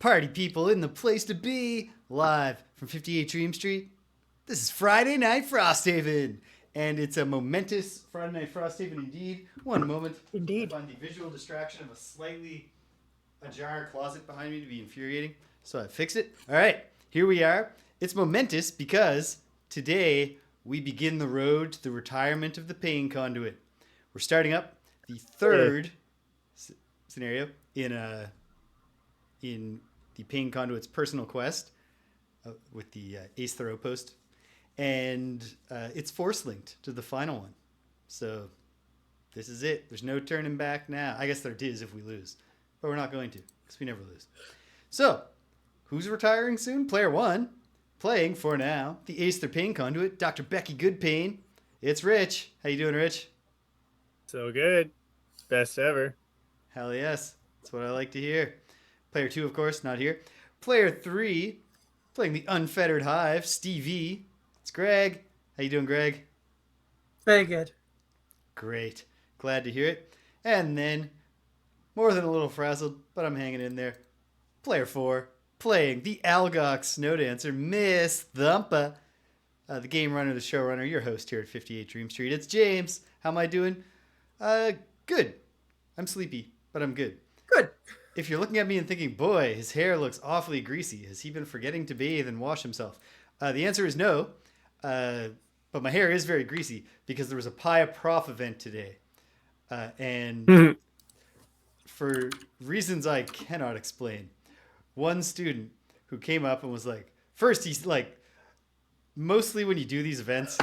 Party people in the place to be, live from 58 Dream Street. This is Friday Night Frosthaven, and it's a momentous Friday Night Frosthaven indeed. One moment. Indeed. I find the visual distraction of a slightly ajar closet behind me to be infuriating, so I fix it. All right, here we are. It's momentous because today we begin the road to the retirement of the Pain Conduit. We're starting up the third scenario in the Pain Conduit's personal quest with the Aesther Outpost, and it's force linked to the final one. So this is it. There's no turning back now. I guess there is if we lose, but we're not going to because we never lose. So who's retiring soon? Player one, playing for now the Aesther Pain Conduit, Dr. Becky Goodpain. It's Rich. How you doing, Rich? So good. Best ever. Hell yes. That's what I like to hear. Player two, of course, not here. Player three, playing the Unfettered Hive, Stevie. It's Greg. How you doing, Greg? Very good. Great. Glad to hear it. And then, more than a little frazzled, but I'm hanging in there. Player four, playing the Algox Snow Dancer, Miss Thumpa. The game runner, the showrunner, your host here at 58 Dream Street. It's James. How am I doing? Good. I'm sleepy, but I'm good. Good. If you're looking at me and thinking, boy, his hair looks awfully greasy, has he been forgetting to bathe and wash himself? The answer is no, but my hair is very greasy because there was a Pia Prof event today. And for reasons I cannot explain, one student who came up and was like, first he's like, mostly when you do these events,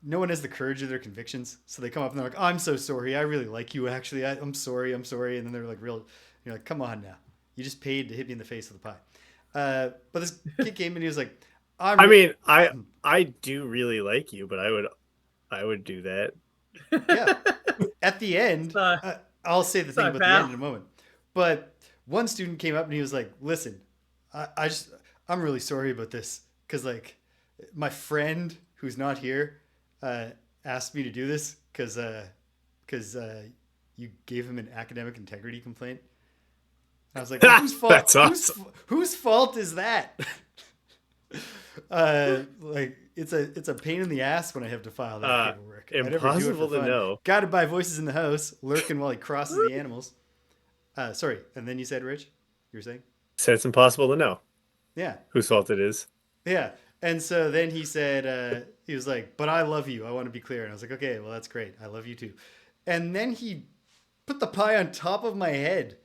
no one has the courage of their convictions. So they come up and they're like, I'm so sorry. I really like you, actually. I'm sorry. And then they're like, you're like, come on now. You just paid to hit me in the face with a pie. But this kid came and he was like, I do really like you, but I would do that. Yeah. At the end, I'll say the thing about the end in a moment. But one student came up and he was like, listen, I'm really sorry about this. Cause like my friend who's not here, asked me to do this because you gave him an academic integrity complaint. I was like, well, whose fault? That's awesome. Whose fault is that? Like it's a pain in the ass when I have to file that paperwork. Impossible to know. Guided by voices in the house, lurking while he crosses the animals. Sorry, and then you said, Rich, you were saying? Said it's impossible to know. Yeah. Whose fault it is. Yeah. And so then he said, he was like, but I love you. I want to be clear. And I was like, okay, well, that's great. I love you too. And then he put the pie on top of my head.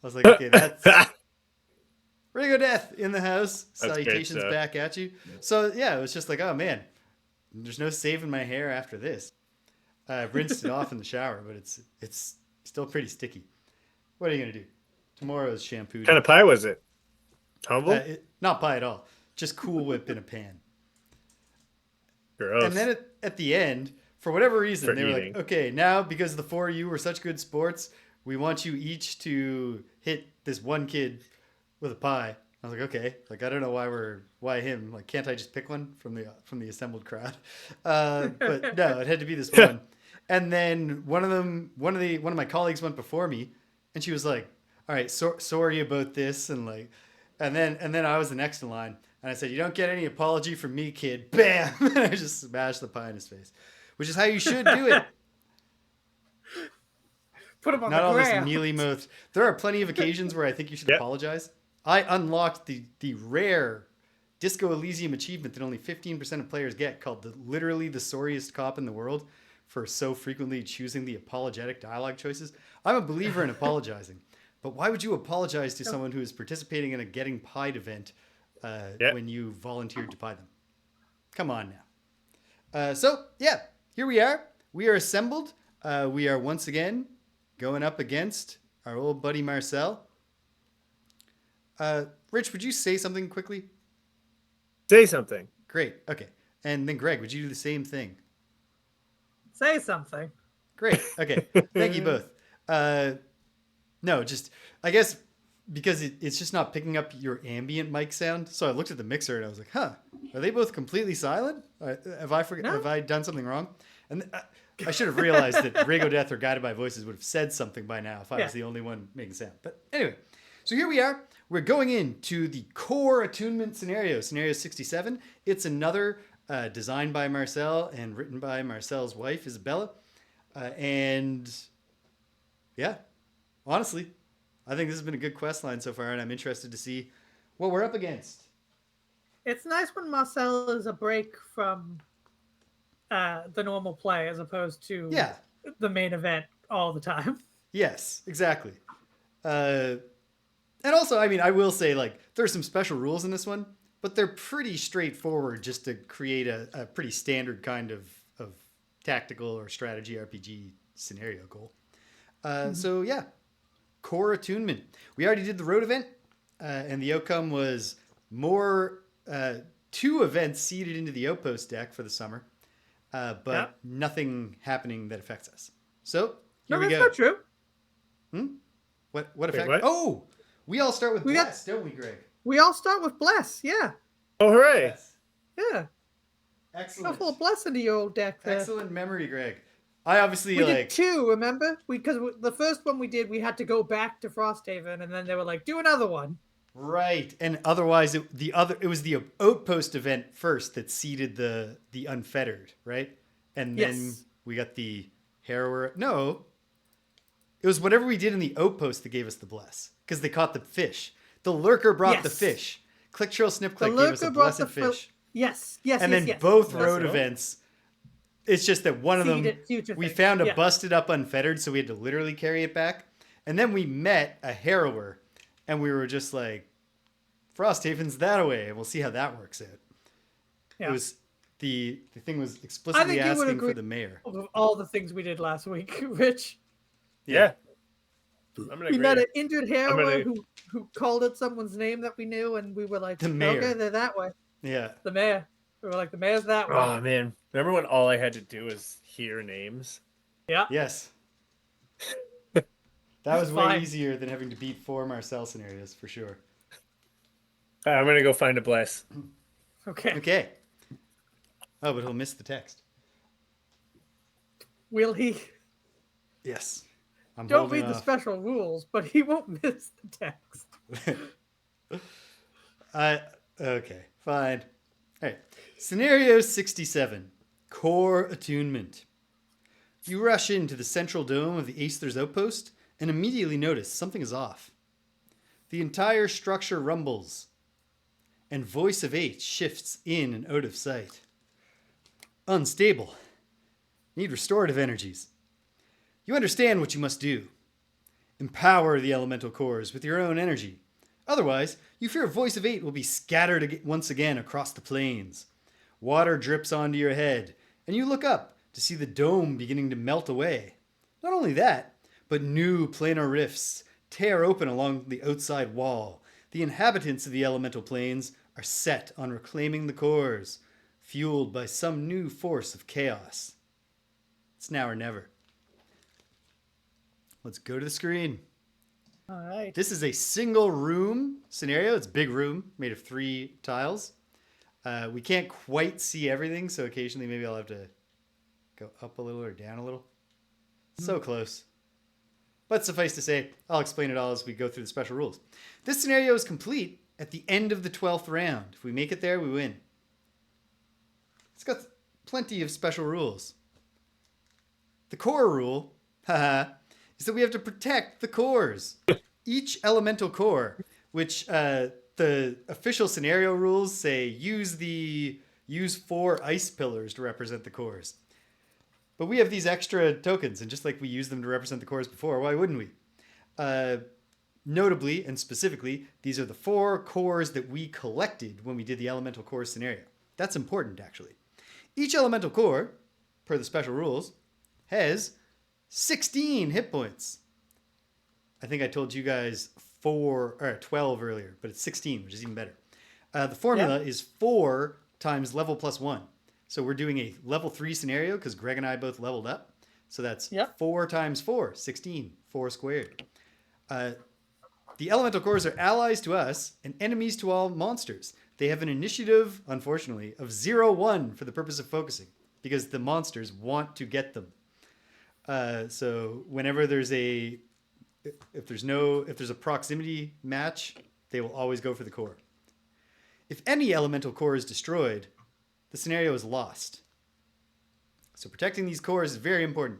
I was like, okay, that's Ringo Death in the house. That's Salutations back at you. So yeah, it was just like, oh man, there's no saving my hair after this. I rinsed it off in the shower, but it's still pretty sticky. What are you going to do? Tomorrow's shampoo. What kind of pie was it? Humble? Not pie at all. Just Cool Whip in a pan. Gross. And then at the end, for whatever reason, they were eating. like, okay, now because the four of you were such good sports, we want you each to hit this one kid with a pie. I was like, okay, like I don't know why him? Like, can't I just pick one from the assembled crowd? But no, it had to be this one. And then one of my colleagues went before me, and she was like, all right, sorry about this, and then I was the next in line. And I said, you don't get any apology from me, kid. Bam! And I just smashed the pie in his face. Which is how you should do it. Put him on Not the all ground. this mealy-mouthed. There are plenty of occasions where I think you should apologize. I unlocked the rare Disco Elysium achievement that only 15% of players get, called literally the sorriest cop in the world, for so frequently choosing the apologetic dialogue choices. I'm a believer in apologizing. But why would you apologize to someone who is participating in a getting pied event when you volunteered to pie them? Come on now. So, yeah, here we are. We are assembled. We are once again going up against our old buddy Marcel. Rich, would you say something quickly? Say something. Great. Okay. And then Greg, would you do the same thing? Say something. Great. Okay. Thank you both. No, just, I guess because it's just not picking up your ambient mic sound. So I looked at the mixer and I was like, huh, are they both completely silent? Have I done something wrong? And I should have realized that Rago Death or Guided by Voices would have said something by now if I was the only one making sound. But anyway, So here we are. We're going into the core attunement scenario 67. It's another designed by Marcel and written by Marcel's wife, Isabella. And yeah, honestly, I think this has been a good quest line so far, and I'm interested to see what we're up against. It's nice when Marcel is a break from the normal play as opposed to the main event all the time. Yes, exactly. And also, I mean, I will say, like, there's some special rules in this one, but they're pretty straightforward just to create a pretty standard kind of tactical or strategy RPG scenario goal. So, yeah, core attunement. We already did the road event, and the outcome was more 2 events seeded into the Outpost deck for the summer, but nothing happening that affects us. So, here we go. That's not true. What effect? What? Oh, we all start with Bless, don't we, Greg? We all start with Bless, yeah. Oh, hooray. Yes. Yeah. Excellent. Got full Bless into your old deck there. Excellent memory, Greg. I obviously we did 2, remember? Because the first one we did, we had to go back to Frosthaven, and then they were like, do another one. Right, and otherwise it was the Outpost event first that seeded the Unfettered, right? And then we got the Harrower. No, it was whatever we did in the Outpost that gave us the Bless, because they caught the fish. The Lurker brought the fish. Click, Trill, Snip, Click gave us a blessed fish. Yes. And then both road events. It's just that one of them, we found a busted up Unfettered, so we had to literally carry it back. And then we met a Harrower, and we were just like, Frosthaven's that way. We'll see how that works out. Yeah. It was the thing was explicitly asking for the mayor. Of all the things we did last week, Rich. Yeah. We met an injured Harrower who called out someone's name that we knew, and we were like, the mayor. Okay, they're that way. Yeah. The mayor. We were like, the mayor's that way. Oh, man. Remember when all I had to do was hear names? Yeah. Yes. That was way easier than having to beat 4 Marcel scenarios, for sure. I'm going to go find a Bless. Okay. Oh, but he'll miss the text. Will he? Yes. Don't read the special rules, but he won't miss the text. Okay, fine. All right. Scenario 67. Core Attunement. You rush into the central dome of the Aesther's Outpost and immediately notice something is off. The entire structure rumbles, and Voice of 8 shifts in and out of sight. Unstable. Need restorative energies. You understand what you must do. Empower the elemental cores with your own energy. Otherwise, you fear Voice of 8 will be scattered once again across the plains. Water drips onto your head, and you look up to see the dome beginning to melt away. Not only that, but new planar rifts tear open along the outside wall. The inhabitants of the elemental planes are set on reclaiming the cores, fueled by some new force of chaos. It's now or never. Let's go to the screen. All right. This is a single room scenario. It's a big room made of 3 tiles. We can't quite see everything, so occasionally maybe I'll have to go up a little or down a little. So close. But suffice to say, I'll explain it all as we go through the special rules. This scenario is complete at the end of the 12th round. If we make it there, we win. It's got plenty of special rules. The core rule, is that we have to protect the cores. Each elemental core, which the official scenario rules say use 4 ice pillars to represent the cores. But we have these extra tokens, and just like we used them to represent the cores before, why wouldn't we? Notably and specifically, these are the 4 cores that we collected when we did the elemental core scenario. That's important, actually. Each elemental core, per the special rules, has 16 hit points. I think I told you guys 12 earlier, but it's 16, which is even better. The formula is 4 times level plus 1. So we're doing a level 3 scenario because Greg and I both leveled up. So that's 4 times 4, 16, 4 squared. The elemental cores are allies to us and enemies to all monsters. They have an initiative, unfortunately, of 0-1 for the purpose of focusing because the monsters want to get them. So whenever there's a if there's a proximity match, they will always go for the core. If any elemental core is destroyed, the scenario is lost. So protecting these cores is very important.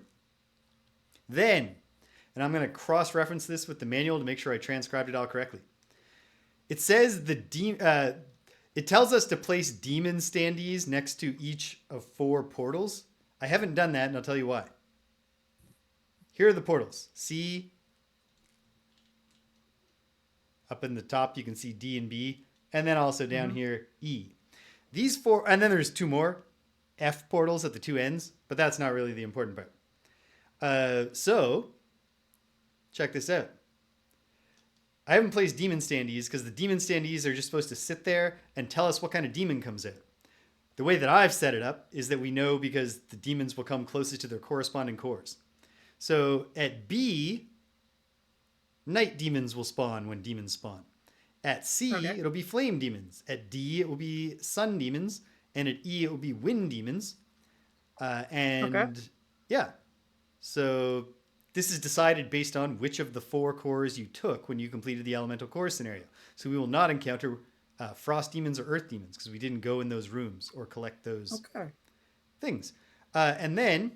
Then, and I'm going to cross-reference this with the manual to make sure I transcribed it all correctly. It says it tells us to place demon standees next to each of 4 portals. I haven't done that, and I'll tell you why. Here are the portals. C. Up in the top, you can see D and B. And then also down here, E. These 4, and then there's 2 more F portals at the 2 ends, but that's not really the important part. So, check this out. I haven't placed demon standees because the demon standees are just supposed to sit there and tell us what kind of demon comes out. The way that I've set it up is that we know because the demons will come closest to their corresponding cores. So at B, night demons will spawn when demons spawn. At C, it'll be flame demons. At D, it will be sun demons. And at E, it will be wind demons. Yeah. So this is decided based on which of the 4 cores you took when you completed the elemental core scenario. So we will not encounter frost demons or earth demons because we didn't go in those rooms or collect those things. And then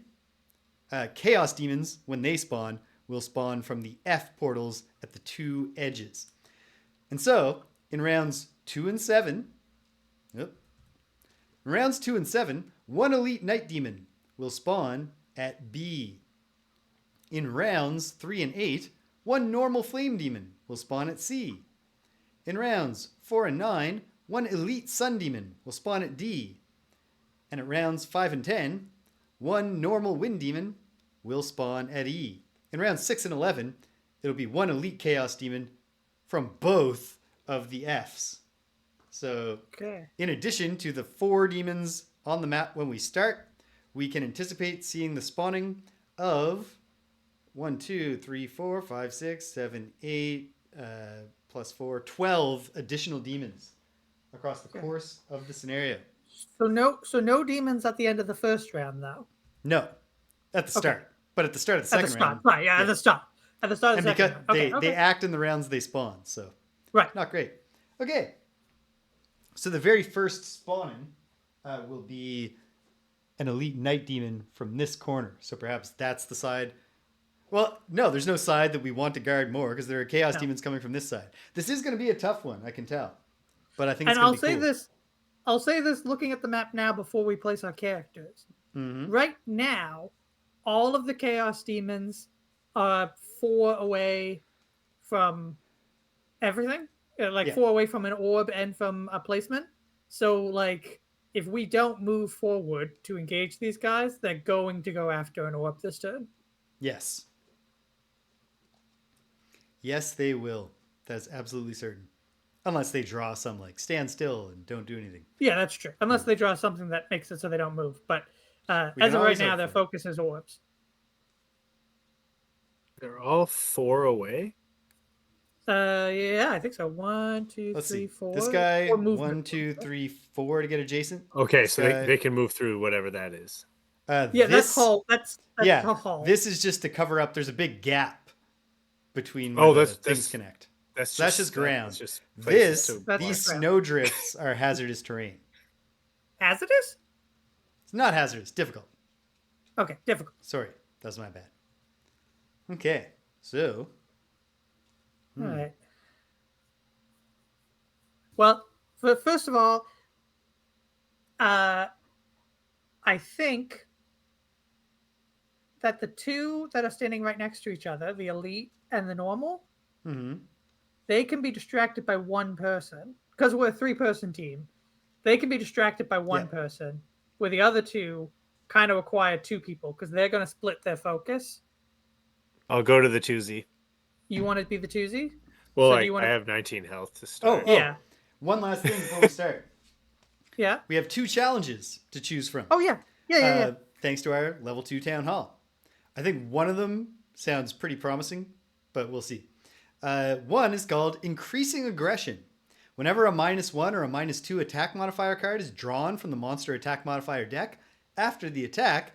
chaos demons, when they spawn, will spawn from the F portals at the 2 edges. And so in rounds 2 and 7, one elite night demon will spawn at B. In rounds 3 and 8, one normal flame demon will spawn at C. In rounds 4 and 9, one elite sun demon will spawn at D. And at rounds 5 and 10, one normal wind demon will spawn at E. In rounds 6 and 11, it'll be one elite chaos demon from both of the Fs. So, in addition to the 4 demons on the map when we start, we can anticipate seeing the spawning of 1, 2, 3, 4, 5, 6, 7, 8, plus 4, 12 additional demons across the course of the scenario. So no demons at the end of the first round, though? No, at the start. But at the start of the second round. Right, yeah, at the start. At the start of the second round. They act in the rounds they spawn, so. Right. Not great. Okay. So the very first spawning will be an elite night demon from this corner. So perhaps that's the side. Well, no, there's no side that we want to guard more because there are chaos demons coming from this side. This is going to be a tough one, I can tell. But I think it's going to be cool. I'll say this looking at the map now before we place our characters. Mm-hmm. Right now, all of the chaos demons are 4 away from everything. 4 away from an orb and from a placement. So, if we don't move forward to engage these guys, they're going to go after an orb this turn. Yes. Yes, they will. That's absolutely certain. Unless they draw some, stand still and don't do anything. Yeah, that's true. Unless they draw something that makes it so they don't move. But as of right now, their focus is orbs. They're all 4 away? Yeah, I think so. 1, 2, Let's 3, see. 4. This guy, 1, 2, 3, 4 to get adjacent. Okay, this so they can move through whatever that is. That's Hull. That's Hull. This is just to cover up. There's a big gap between where things connect. That's just ground. These snow drifts are hazardous terrain. Hazardous? It's not hazardous. Difficult. Okay, difficult. Sorry, that's my bad. Okay, so. All right. Well, first of all, I think that the 2 that are standing right next to each other, the elite and the normal, they can be distracted by one person. Because we're a 3-person team, they can be distracted by one person, where the other 2 kind of require 2 people, because they're going to split their focus. I'll go to the 2Z. You want to be the 2Z? Well, I have 19 health to start. Oh, yeah. One last thing before we start. Yeah. We have 2 challenges to choose from. Oh, yeah. Yeah. Thanks to our level 2 town hall. I think one of them sounds pretty promising, but we'll see. One is called Increasing Aggression. Whenever a -1 or a -2 attack modifier card is drawn from the monster attack modifier deck, after the attack,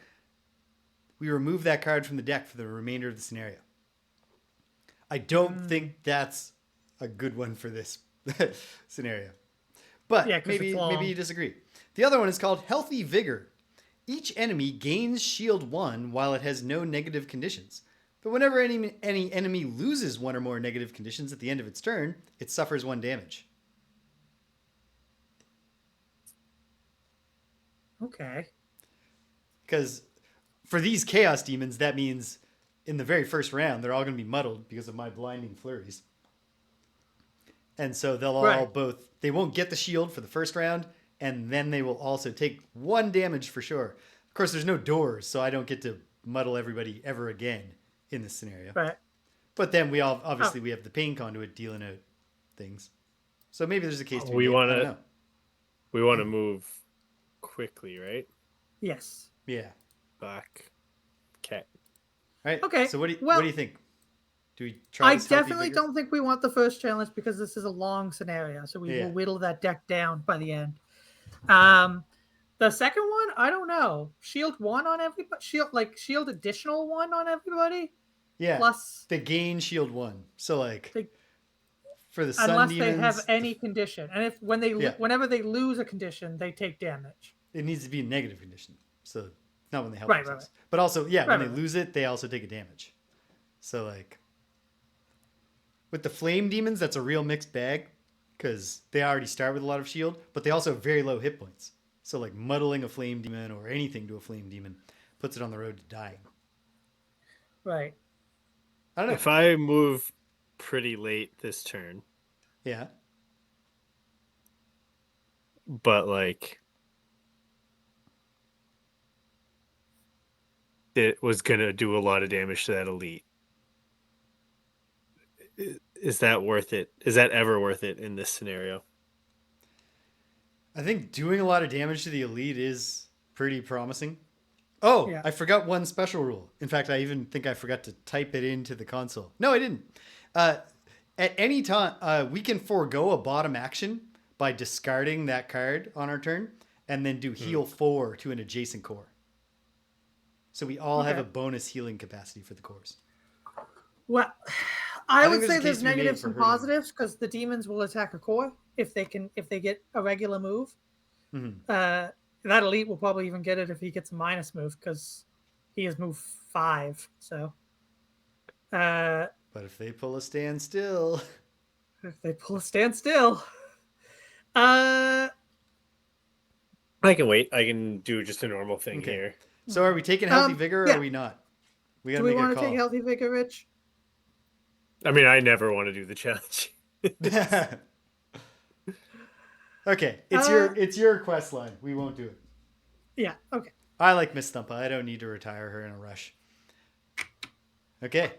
we remove that card from the deck for the remainder of the scenario. I don't think that's a good one for this scenario. But Yeah, 'cause it's long. maybe you disagree. The other one is called Healthy Vigor. Each enemy gains shield 1 while it has no negative conditions. But whenever any enemy loses 1 or more negative conditions at the end of its turn, it suffers 1 damage. Okay. Because for these Chaos Demons, that means in the very first round, they're all going to be muddled because of my Blinding Flurries. And so they'll all they won't get the shield for the first round, and then they will also take 1 damage for sure. Of course, there's no doors, so I don't get to muddle everybody ever again in this scenario. Right. But then we have the Pain Conduit dealing out things. So maybe there's a case to be made. I don't know. We want to move quickly, right? Yes. Yeah. Back. Okay. All right. Okay. So what do you think? Do we try? I definitely don't think we want the first challenge because this is a long scenario, so we will whittle that deck down by the end. The second one, I don't know. Shield 1 on everybody. Shield additional 1 on everybody. Yeah. Plus they gain shield 1. So for the Sun unless Demons, they have any condition, and whenever they lose a condition, they take damage. It needs to be a negative condition. So not when they help Right. But also, when they lose it, they also take a damage. So with the Flame Demons, that's a real mixed bag because they already start with a lot of shield, but they also have very low hit points. So muddling a Flame Demon or anything to a Flame Demon puts it on the road to dying. Right. I don't know. If I move pretty late this turn. Yeah. But it was gonna do a lot of damage to that elite. Is that worth it? Is that ever worth it in this scenario? I think doing a lot of damage to the elite is pretty promising. Oh, yeah. I forgot one special rule. In fact, I even think I forgot to type it into the console. No, I didn't. At any time, we can forego a bottom action by discarding that card on our turn and then do heal 4 to an adjacent core. So we all have a bonus healing capacity for the cores. Well, I would say there's negatives and positives because the demons will attack a core if they get a regular move. Mm-hmm. That elite will probably even get it if he gets a minus move because he has moved 5. So, but if they pull a standstill, I can wait. I can do just a normal thing here. So, are we taking Healthy Vigor or are we not? We gotta do we want to take Healthy Vigor, Rich? I mean, I never want to do the challenge. Okay, it's your quest line. We won't do it. Yeah. Okay. I like Miss Thumpa. I don't need to retire her in a rush. Okay.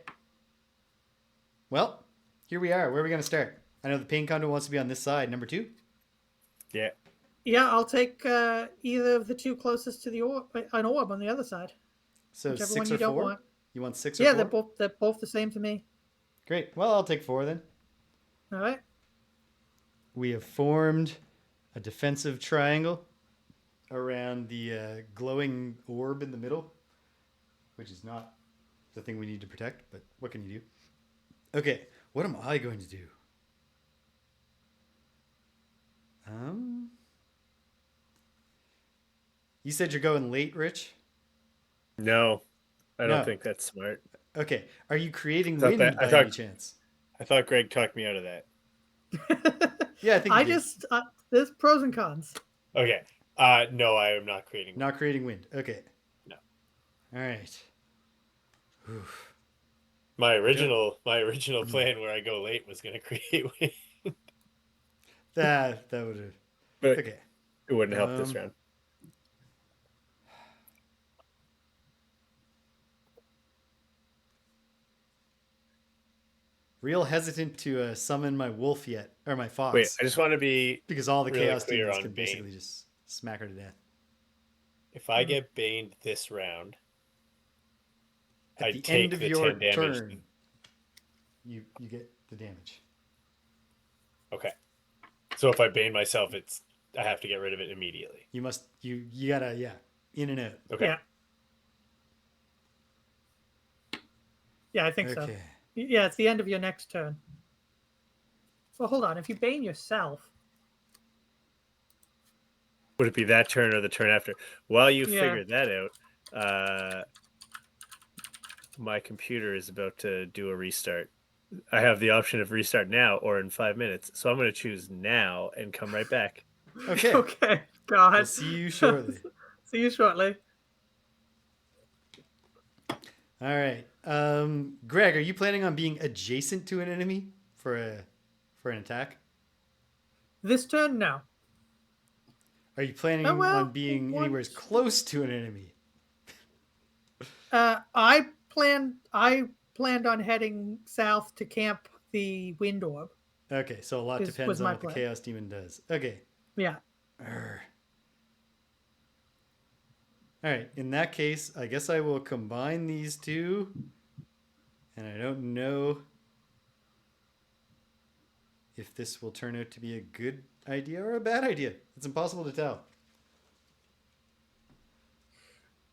Well, here we are. Where are we going to start? I know the Pain Conduit wants to be on this side, number 2. Yeah. Yeah, I'll take either of the 2 closest to the orb, an orb on the other side. So whichever 6 one or you 4? Don't want. You want 6 or 4? Yeah, they're both the same to me. Great. Well, I'll take 4 then. All right. We have formed a defensive triangle around the glowing orb in the middle, which is not the thing we need to protect, but what can you do? Okay, what am I going to do? You said you're going late, Rich? No, I don't think that's smart. Okay, are you creating wind by any chance? I thought Greg talked me out of that. Yeah, I think there's pros and cons. Okay. No, I am not creating wind. Not creating wind. Okay. No. All right. Oof. My original plan where I go late was going to create wind. That would have. But okay. It wouldn't help this round. Real hesitant to summon my wolf yet, or my fox. Wait, I just want to be because all the really chaos clear demons on can Bane. basically just smack her to death. If I get baned this round, at the end of your turn, you get the damage. Okay, so if I bane myself, I have to get rid of it immediately. You must you gotta in and out. Okay. Yeah, I think so. Yeah, it's the end of your next turn. Well, hold on. If you bane yourself, Would it be that turn or the turn after? While you Yeah. figure that out, my computer is about to do a restart. I have the option of restart now or in 5 minutes. So I'm going to choose now and come right back. Okay. Okay. God. We'll see you shortly. See you shortly. All right. Greg, are you planning on being adjacent to an enemy for an attack? This turn, no. Are you planning Oh, well, on being once- anywhere close to an enemy? I planned on heading south to camp the wind orb. Okay, so a lot Was depends on my what the plan. Chaos Demon does. Okay. Yeah. Arr. All right. In that case, I guess I will combine these two. And I don't know if this will turn out to be a good idea or a bad idea. It's impossible to tell.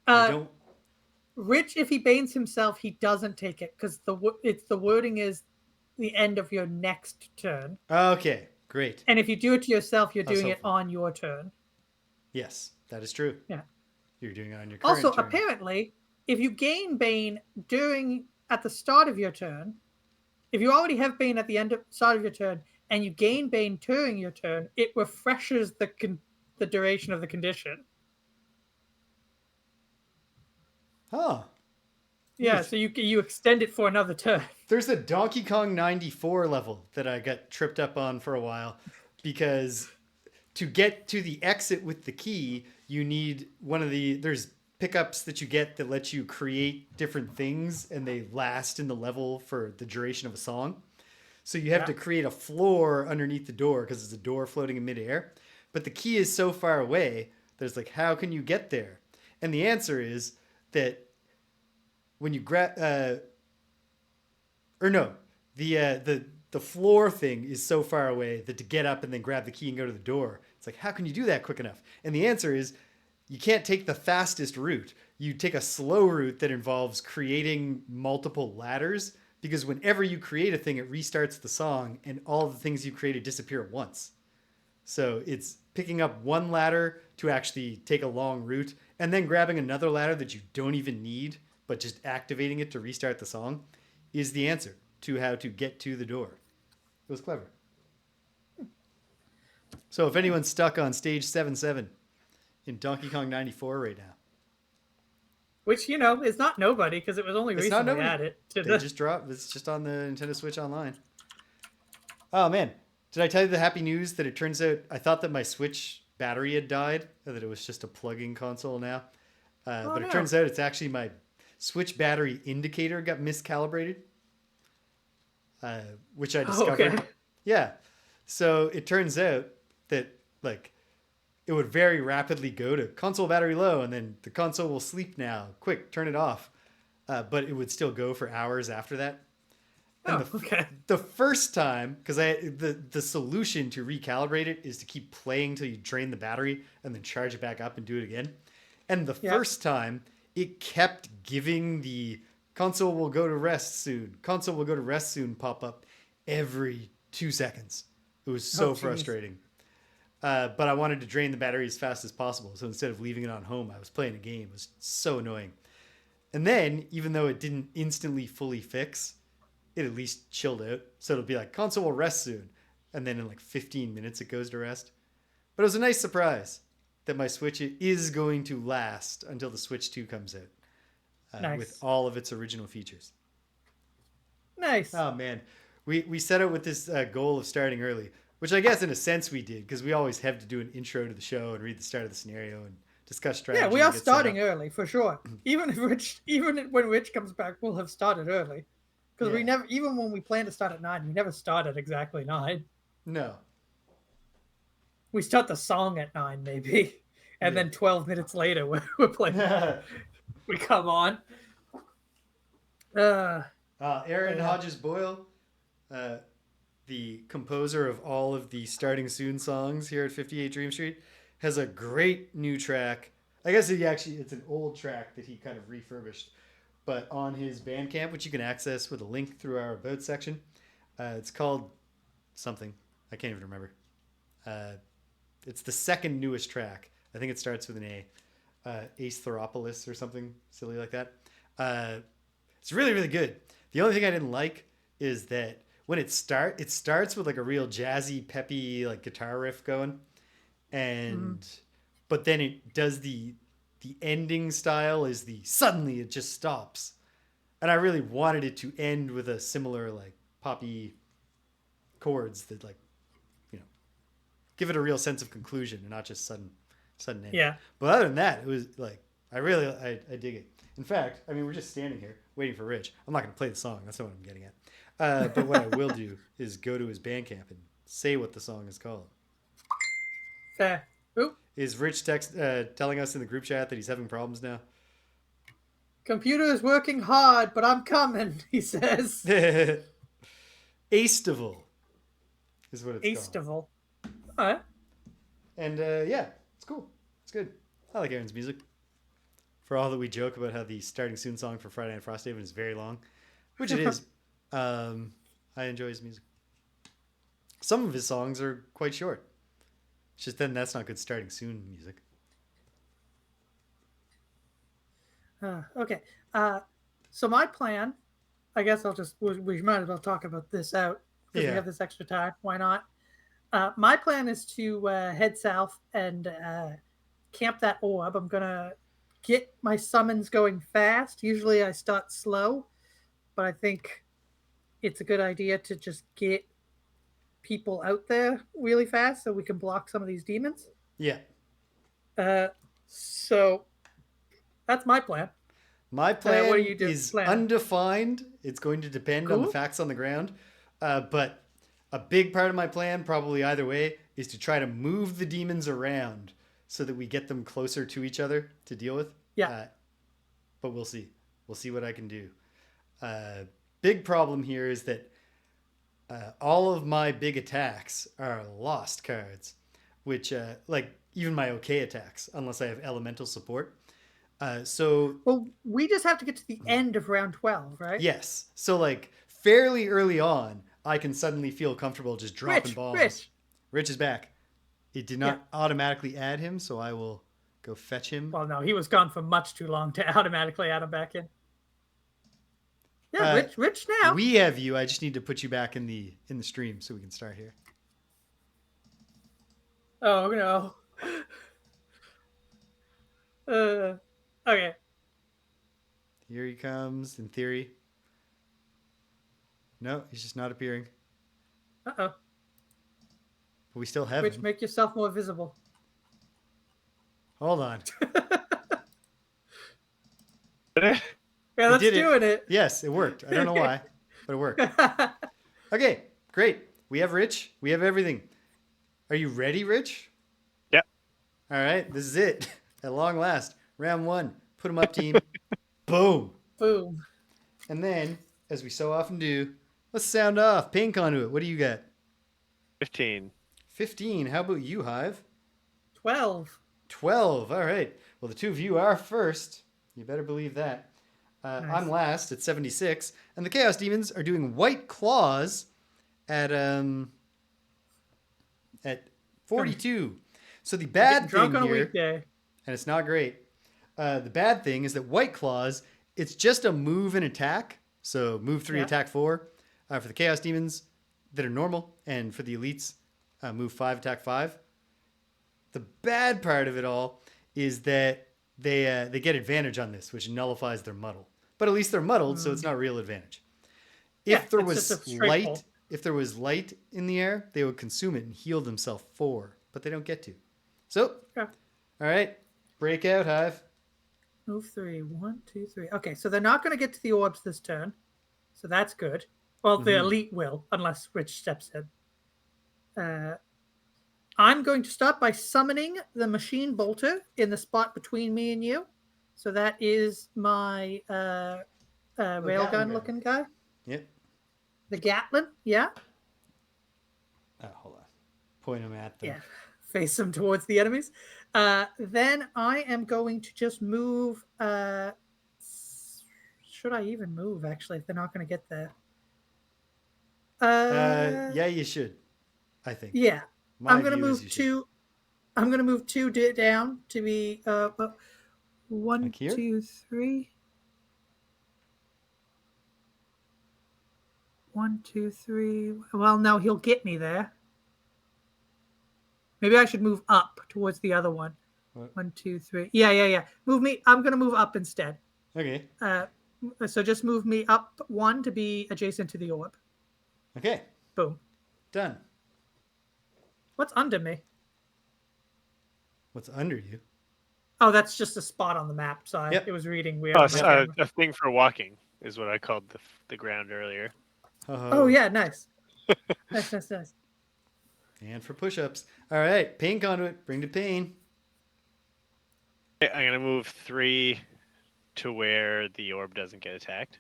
I don't. Rich, if he banes himself, he doesn't take it because the wording is the end of your next turn. Okay, great. And if you do it to yourself, you're I was doing it hopeful. on your turn. Yes, that is true. Yeah. You're doing it on your current Also, turn. apparently, if you gain Bane at the start of your turn, if you already have Bane at the start of your turn, and you gain Bane during your turn, it refreshes the duration of the condition. Huh. Yeah, Neat. so you extend it for another turn. There's a Donkey Kong 94 level that I got tripped up on for a while because to get to the exit with the key, you need there's pickups that you get that let you create different things and they last in the level for the duration of a song. So you have to create a floor underneath the door because it's a door floating in midair. But the key is so far away, there's like, how can you get there? And the answer is that when you grab, the floor thing is so far away that to get up and then grab the key and go to the door, it's like, how can you do that quick enough? And the answer is you can't take the fastest route. You take a slow route that involves creating multiple ladders because whenever you create a thing, it restarts the song and all the things you created disappear at once. So it's picking up one ladder to actually take a long route and then grabbing another ladder that you don't even need, but just activating it to restart the song is the answer to how to get to the door. It was clever. So if anyone's stuck on stage 7-7 in Donkey Kong 94 right now, Which, is not nobody because it was only it's not recently nobody. added. They just dropped. It's just on the Nintendo Switch Online. Oh, man. Did I tell you the happy news that it turns out I thought that my Switch battery had died, or that it was just a plug-in console now? But it turns out it's actually my Switch battery indicator got miscalibrated, which I discovered. Okay. Yeah. So it turns out that, like, it would very rapidly go to console battery low, and then the console will sleep now. Quick, turn it off. But it would still go for hours after that. And okay. The first time, because the solution to recalibrate it is to keep playing till you drain the battery and then charge it back up and do it again. And the first time, it kept giving the console will go to rest soon. Console will go to rest soon pop up every 2 seconds. It was so frustrating. But I wanted to drain the battery as fast as possible. So instead of leaving it on home, I was playing a game. It was so annoying. And then, even though it didn't instantly fully fix, it at least chilled out. So it'll be like, console will rest soon. And then in like 15 minutes, it goes to rest. But it was a nice surprise that my Switch is going to last until the Switch 2 comes out. Nice. With all of its original features. Nice. Oh, man. We set out with this goal of starting early, which I guess in a sense we did, because we always have to do an intro to the show and read the start of the scenario and discuss strategy. Yeah, we are starting early for sure. Even when Rich comes back, we'll have started early. Because we never, even when we plan to start at 9, we never start at exactly 9. No. We start the song at 9 maybe, and then 12 minutes later we're playing. We come on. Aaron Hodges-Boyle, the composer of all of the Starting Soon songs here at 58 Dream Street, has a great new track. I guess it's an old track that he kind of refurbished, but on his Bandcamp, which you can access with a link through our About section. It's called something. I can't even remember. It's the second newest track. I think it starts with an A. Aesther Outpost or something silly like that. It's really, really good. The only thing I didn't like is that when it starts with like a real jazzy, peppy like guitar riff going, and but then it does the ending style is the suddenly it just stops, and I really wanted it to end with a similar like poppy chords that like give it a real sense of conclusion and not just sudden end. Yeah. But other than that, it was like I dig it. In fact, I mean we're just standing here waiting for Rich. I'm not going to play the song. That's not what I'm getting at. But what I will do is go to his Bandcamp and say what the song is called. Fair. Oop. Is Rich telling us in the group chat that he's having problems now? Computer is working hard, but I'm coming, he says. Aestival is what it's called. Aestival. All right. And yeah, it's cool. It's good. I like Aaron's music. For all that we joke about how the starting soon song for Friday Night Frosthaven is very long, which it is. I enjoy his music. Some of his songs are quite short. It's just then that's not good starting soon music. Okay. So my plan, I guess we might as well talk about this out because we have this extra time. Why not? My plan is to head south and camp that orb. I'm going to get my summons going fast. Usually I start slow, but I think it's a good idea to just get people out there really fast so we can block some of these demons. Yeah. So that's my plan. My plan is undefined. It's going to depend on the facts on the ground. But a big part of my plan, probably either way, is to try to move the demons around so that we get them closer to each other to deal with. Yeah. But we'll see. We'll see what I can do. Big problem here is that all of my big attacks are lost cards, which like even my okay attacks, unless I have elemental support. Well, we just have to get to the end of round 12, right? Yes. So like fairly early on, I can suddenly feel comfortable just dropping balls. Rich is back. It did not automatically add him, so I will go fetch him. Well, no, he was gone for much too long to automatically add him back in. Yeah, Rich now. We have you. I just need to put you back in the stream so we can start here. Oh no. Okay. Here he comes, in theory. No, he's just not appearing. Uh-oh. But we still have Rich, him. make yourself more visible. Hold on. Yeah, that's doing it. Yes, it worked. I don't know why, but it worked. Okay, great. We have Rich. We have everything. Are you ready, Rich? Yep. All right, this is it. At long last, round 1. Put him up, team. Boom. Boom. And then, as we so often do, let's sound off. Pain Conduit, what do you got? 15. 15. How about you, Hive? 12. 12. All right. Well, the two of you are first. You better believe that. Nice. I'm last at 76. And the Chaos Demons are doing White Claws at 42. So the bad thing here, and it's not great, the bad thing is that White Claws, it's just a move and attack. So move 3, attack 4 for the Chaos Demons that are normal. And for the Elites, move 5, attack 5. The bad part of it all is that they get advantage on this, which nullifies their muddle. But at least they're muddled, so it's not real advantage. If there was light in the air, they would consume it and heal themselves 4, but they don't get to. So, all right, break out, Hive. Move 3, 1, 2, 3. Okay, so they're not going to get to the orbs this turn, so that's good. Well, the elite will, unless Rich steps in. I'm going to start by summoning the machine bolter in the spot between me and you. So that is my railgun looking guy. Yep. The Gatlin, yeah. Oh, hold on. Point him at them. Yeah, face them towards the enemies. Then I am going to just move should I even move, actually, if they're not going to get there? Yeah, you should. I think. Yeah. My I'm going to view is move you should. two. I'm going to move two down to be one, Like here? 2, 3. 1, 2, 3. Well, no, he'll get me there. Maybe I should move up towards the other one. What? 1, 2, 3. Yeah. Move me. I'm going to move up instead. Okay. So just move me up 1 to be adjacent to the orb. Okay. Boom. Done. What's under me? What's under you? Oh, that's just a spot on the map. So Yep. it was reading weird. Oh, on my camera. a thing for walking is what I called the ground earlier. Oh yeah, nice. nice. And for push-ups. All right, Pain Conduit, bring to Pain. Okay, I'm gonna move 3 to where the orb doesn't get attacked.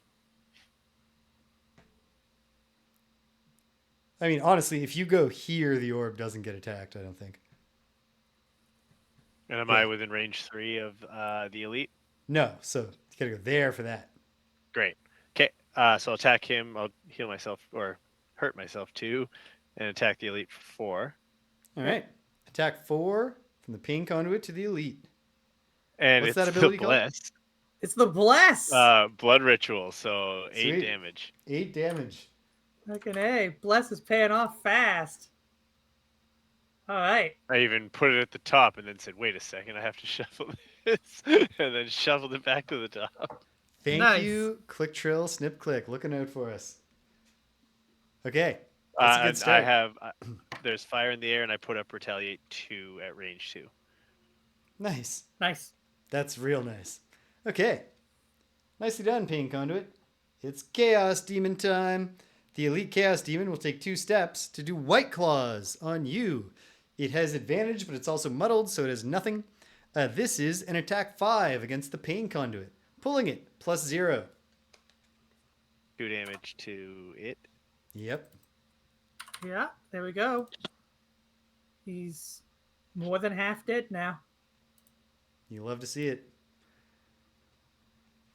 I mean, honestly, if you go here, the orb doesn't get attacked, I don't think. And am I within range 3 of the elite? No, so you gotta go there for that. Great. Okay, so I'll attack him. I'll heal myself or hurt myself 2, and attack the elite for 4. All right. Attack 4 from the Pain Conduit to the elite. And What's it's that ability the called? bless. It's the bless. Blood ritual, so 8 Sweet. damage. 8 damage. Fucking A. Bless is paying off fast. All right. I even put it at the top and then said, wait a second, I have to shuffle this. And then shuffled it back to the top. Thank Nice. you, Click Trill, Snip Click, looking out for us. Okay. That's a good And start. I have, there's fire in the air, and I put up Retaliate 2 at range 2. Nice. Nice. That's real nice. Okay. Nicely done, Pain Conduit. It's Chaos Demon time. The Elite Chaos Demon will take 2 steps to do White Claws on you. It has advantage, but it's also muddled, so it has nothing. This is an attack 5 against the Pain Conduit. Pulling it, +0. 2 damage to it. Yep. Yeah, there we go. He's more than half dead now. You love to see it.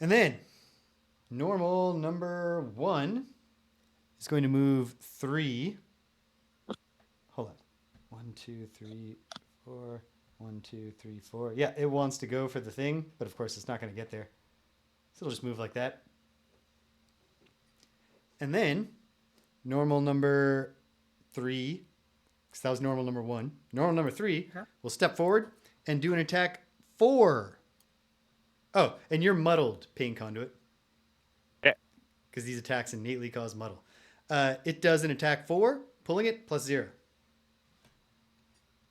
And then, normal number 1 is going to move 3. Hold on. 1, 2, 3, 4. 1, 2, 3, 4. Yeah, it wants to go for the thing, but of course it's not going to get there. So it'll just move like that. And then, normal number 3, because that was normal number 1. Normal number 3 will step forward and do an attack 4. Oh, and you're muddled, Pain Conduit. Yeah. Because these attacks innately cause muddle. It does an attack 4, pulling it, +0.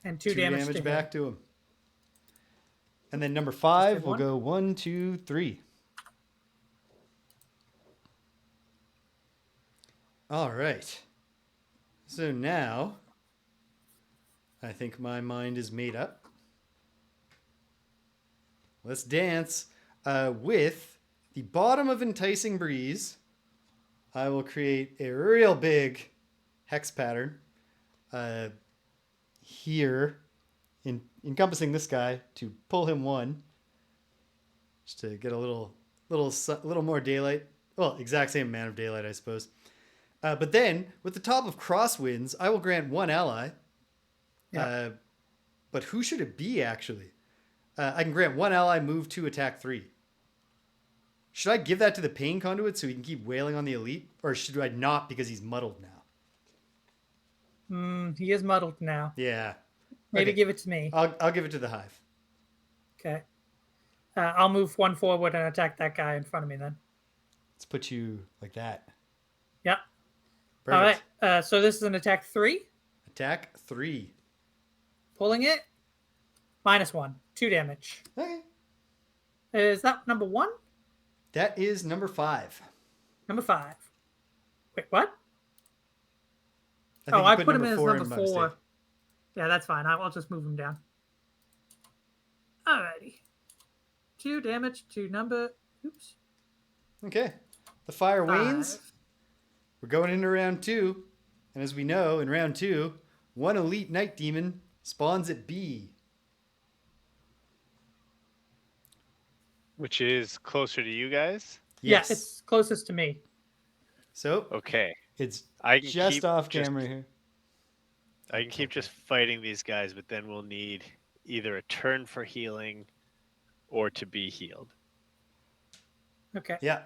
And 2 damage to back him. to him. And then number 5 will one? go 1, 2, 3. All right. So now, I think my mind is made up. Let's dance. With the bottom of Enticing Breeze, I will create a real big hex pattern here, encompassing this guy to pull him 1, just to get a little more daylight. Well, exact same amount of daylight, I suppose. But then, with the top of Crosswinds, I will grant 1 ally. Yeah. But who should it be, actually? I can grant 1 ally, move 2, attack 3. Should I give that to the Pain Conduit so he can keep wailing on the elite? Or should I not because he's muddled now? He is muddled now. Yeah. Maybe Okay. give it to me. I'll give it to the Hive. Okay. I'll move 1 forward and attack that guy in front of me then. Let's put you like that. Yep. Perfect. All right. So this is an attack 3. Attack 3. Pulling it. -1. 2 damage. Okay. Is that number 1? That is number 5. Number 5. Wait, what? think you I put him in as 4 number in by 4. mistake. Yeah, that's fine. I'll just move him down. Alrighty. 2 damage to number. Oops. Okay. The fire wanes. 5. We're going into round 2. And as we know, in round 2, 1 elite night demon spawns at B. Which is closer to you guys. Yes. Yeah, it's closest to me. So Okay. it's I can just keep off just camera here. I can keep just fighting these guys, but then we'll need either a turn for healing or to be healed. Okay. Yeah.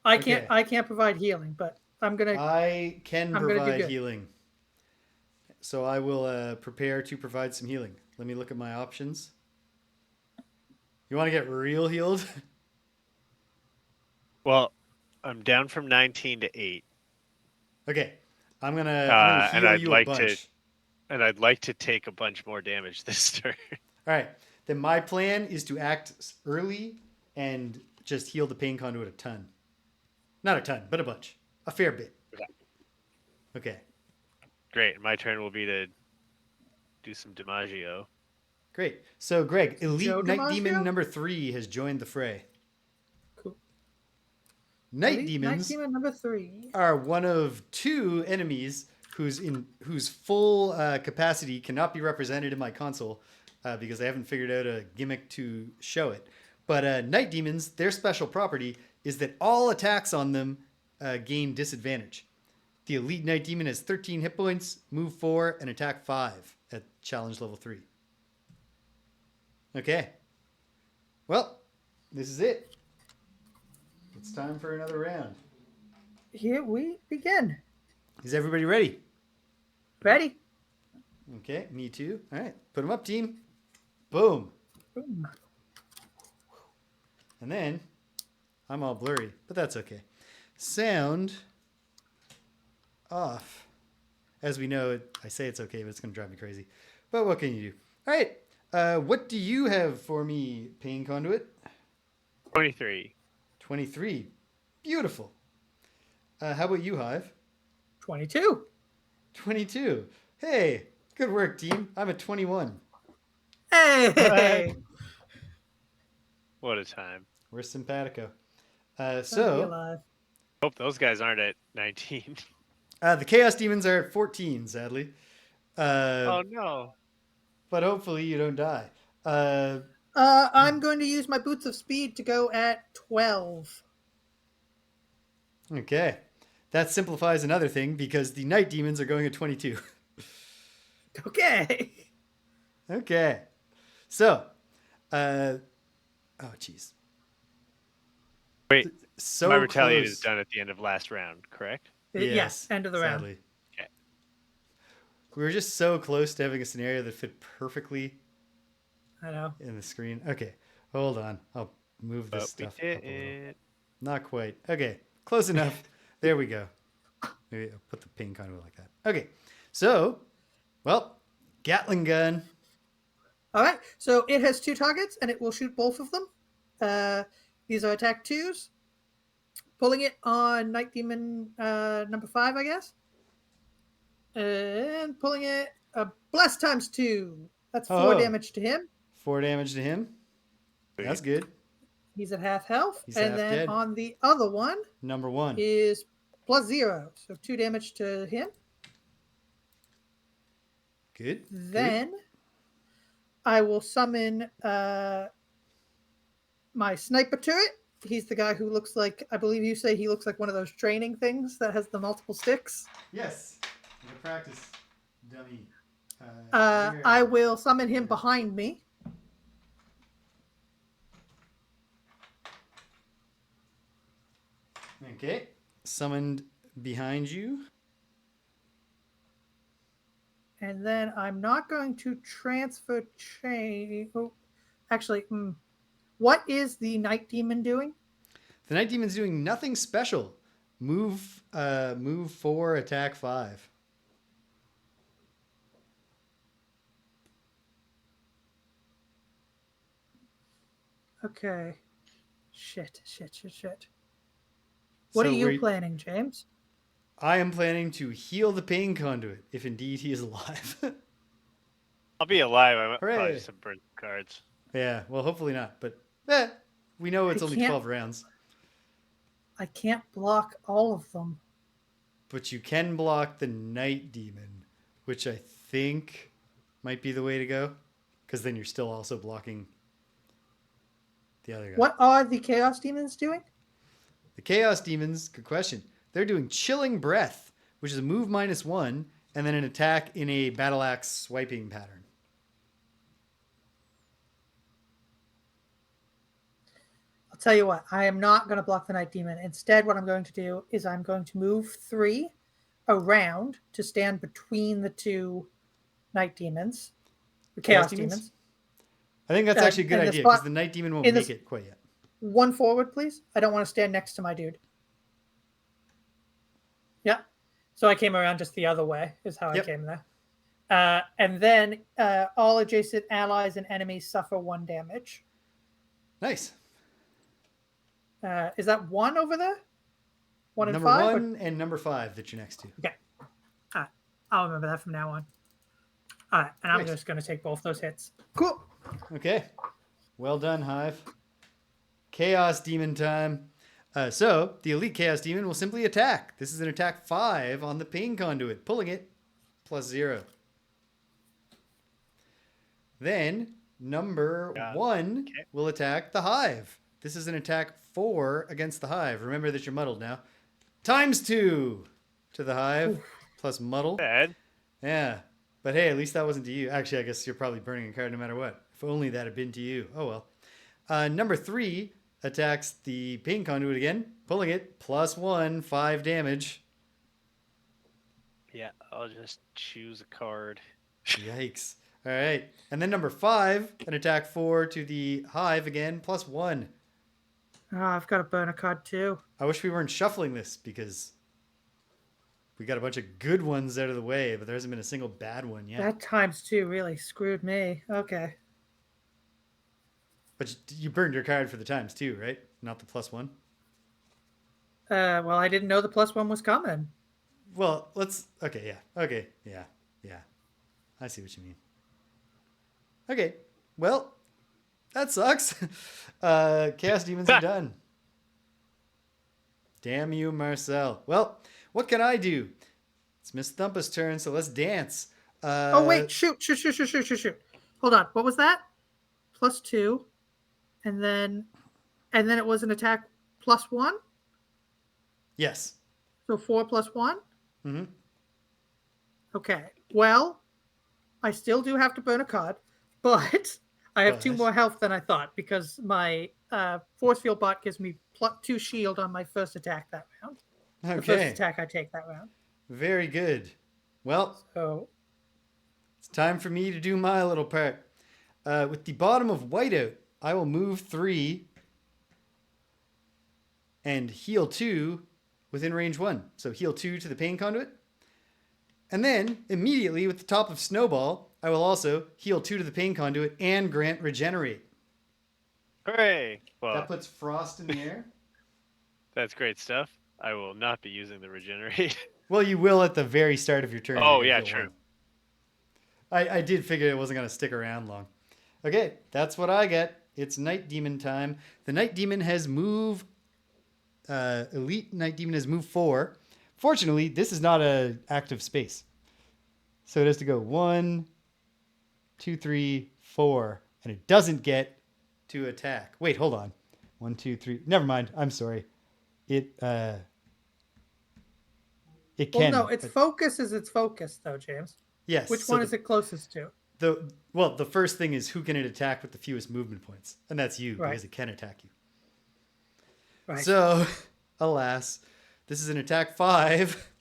I Okay. can't. I can't provide healing, but I'm gonna. I can I'm gonna do provide good. healing. So I will prepare to provide some healing. Let me look at my options. You want to get real healed? Well, I'm down from 19 to 8. Okay. I'm gonna And heal you a bunch. I'd like to take a bunch more damage this turn. All right. Then my plan is to act early and just heal the pain conduit a ton. Not a ton, but a bunch. A fair bit. Okay. Great. My turn will be to do some DiMaggio. Great. So, Greg, Joe Elite Night Demon DiMaggio? number 3 has joined the fray. Cool. Night Elite demons Night Demon number 3. are one of 2 enemies whose full capacity cannot be represented in my console because I haven't figured out a gimmick to show it. But night demons, their special property is that all attacks on them gain disadvantage. The elite night demon has 13 hit points, move 4, and attack 5 at challenge level 3. Okay. Well, this is it. It's time for another round. Here we begin. Is everybody ready? Ready? Okay, me too. All right, put them up, team. Boom. Boom. And then I'm all blurry, but that's okay. Sound off. As we know, I say it's okay, but it's going to drive me crazy. But what can you do? All right, what do you have for me, Pain Conduit? 23. 23. Beautiful. How about you, Hive? 22. 22. Hey, good work, team. I'm at 21. Hey! What a time. We're simpatico. Don't be So, alive. Hope those guys aren't at 19. the Chaos Demons are at 14, sadly. Oh no. But hopefully you don't die. I'm going to use my Boots of Speed to go at 12. Okay. That simplifies another thing because the Night Demons are going at 22. Okay. Okay. So, oh, jeez. Wait, So my retaliate close. is done at the end of last round, correct? Yes, end of the round. sadly. Okay. We were just so close to having a scenario that fit perfectly I know. in the screen. Okay, hold on. I'll move this But we stuff up a little. didn't. Not quite. Okay, close enough. There we go. Maybe I'll put the pain conduit like that. Okay, so, well, Gatling gun. All right. So it has 2 targets, and it will shoot both of them. These are attack 2s. Pulling it on Night Demon number 5, I guess. And pulling it blast times 2. That's 4 Oh. damage to him. 4 damage to him. That's good. He's at half health. He's and half then dead. on the other one Number 1. is plus 0. So 2 damage to him. Good. Then I will summon my sniper turret. He's the guy who looks like, I believe you say he looks like one of those training things that has the multiple sticks. Yes. The practice dummy. I will summon him behind me. Okay. Summoned behind you. And then I'm not going to transfer chain. Oh, actually, what is the Night Demon doing? The Night Demon's doing nothing special. Move 4, attack 5. Okay. Shit. What So are you planning, James? I am planning to heal the pain conduit, if indeed he is alive. I'll be alive. I'm Hooray. probably just some burnt cards. Yeah, well, hopefully not. But we know it's only 12 rounds. I can't block all of them. But you can block the Night Demon, which I think might be the way to go. Because then you're still also blocking. the other guy. What are the Chaos Demons doing? The Chaos Demons, good question. They're doing Chilling Breath, which is a move -1, and then an attack in a battle axe swiping pattern. I'll tell you what, I am not going to block the Night Demon. Instead, what I'm going to do is I'm going to move 3 around to stand between the 2 Night Demons, the Chaos Demons. I think that's actually a good idea because the Night Demon won't make it quite yet. 1 forward, please. I don't want to stand next to my dude. Yeah. So I came around just the other way is how I came there. And then all adjacent allies and enemies suffer 1 damage. Nice. Is that 1 over there? 1 and number 5? Number 1 and number 5 that you're next to. Okay. All right. I'll remember that from now on. All right. And I'm just going to take both those hits. Cool. Okay. Well done, Hive. Chaos Demon time. So the Elite Chaos Demon will simply attack. This is an attack 5 on the Pain Conduit. Pulling it, +0. Then number 1 will attack the Hive. This is an attack 4 against the Hive. Remember that you're muddled now. ×2 to the Hive, plus muddle. Bad. Yeah. But hey, at least that wasn't to you. Actually, I guess you're probably burning a card no matter what. If only that had been to you. Oh well. Number 3 attacks the Pain Conduit again, pulling it, +1, 5 damage. Yeah, I'll just choose a card. Yikes. All right. And then number 5, an attack 4 to the Hive again, +1. Oh, I've got to burn a card too. I wish we weren't shuffling this because we got a bunch of good ones out of the way, but there hasn't been a single bad one yet. That ×2 really screwed me. Okay. But you burned your card for the ×2, right? Not the +1? Well, I didn't know the +1 was coming. Well, let's... Okay, yeah. Okay, yeah. Yeah. I see what you mean. Okay. Well, that sucks. Chaos Demons are done. Damn you, Marcel. Well, what can I do? It's Miss Thumpa's turn, so let's dance. Oh, wait. Shoot. Hold on. What was that? +2. And then it was an attack +1? Yes. So 4 +1? Mm-hmm. Okay. Well, I still do have to burn a card, but I have 2 more health than I thought because my force field bot gives me +2 shield on my first attack that round. Okay. The first attack I take that round. Very good. Well, so it's time for me to do my little part. With the bottom of whiteout, I will move 3 and heal 2 within range 1. So heal 2 to the Pain Conduit. And then, immediately with the top of Snowball, I will also heal 2 to the Pain Conduit and grant Regenerate. Hooray! Well, that puts Frost in the air. That's great stuff. I will not be using the Regenerate. Well, you will at the very start of your turn. Oh, yeah, true. I did figure it wasn't going to stick around long. Okay, that's what I get. It's Night Demon time. The Night Demon has move... Elite Night Demon has move 4. Fortunately, this is not an active space. So it has to go 1, 2, 3, 4. And it doesn't get to attack. Wait, hold on. 1, 2, 3. Never mind. I'm sorry. It can. Well, no, its focus is its focus, though, James. Yes. Which one is it closest to? The first thing is who can it attack with the fewest movement points? And that's you, right. Because it can attack you. Right. So, alas, this is an attack 5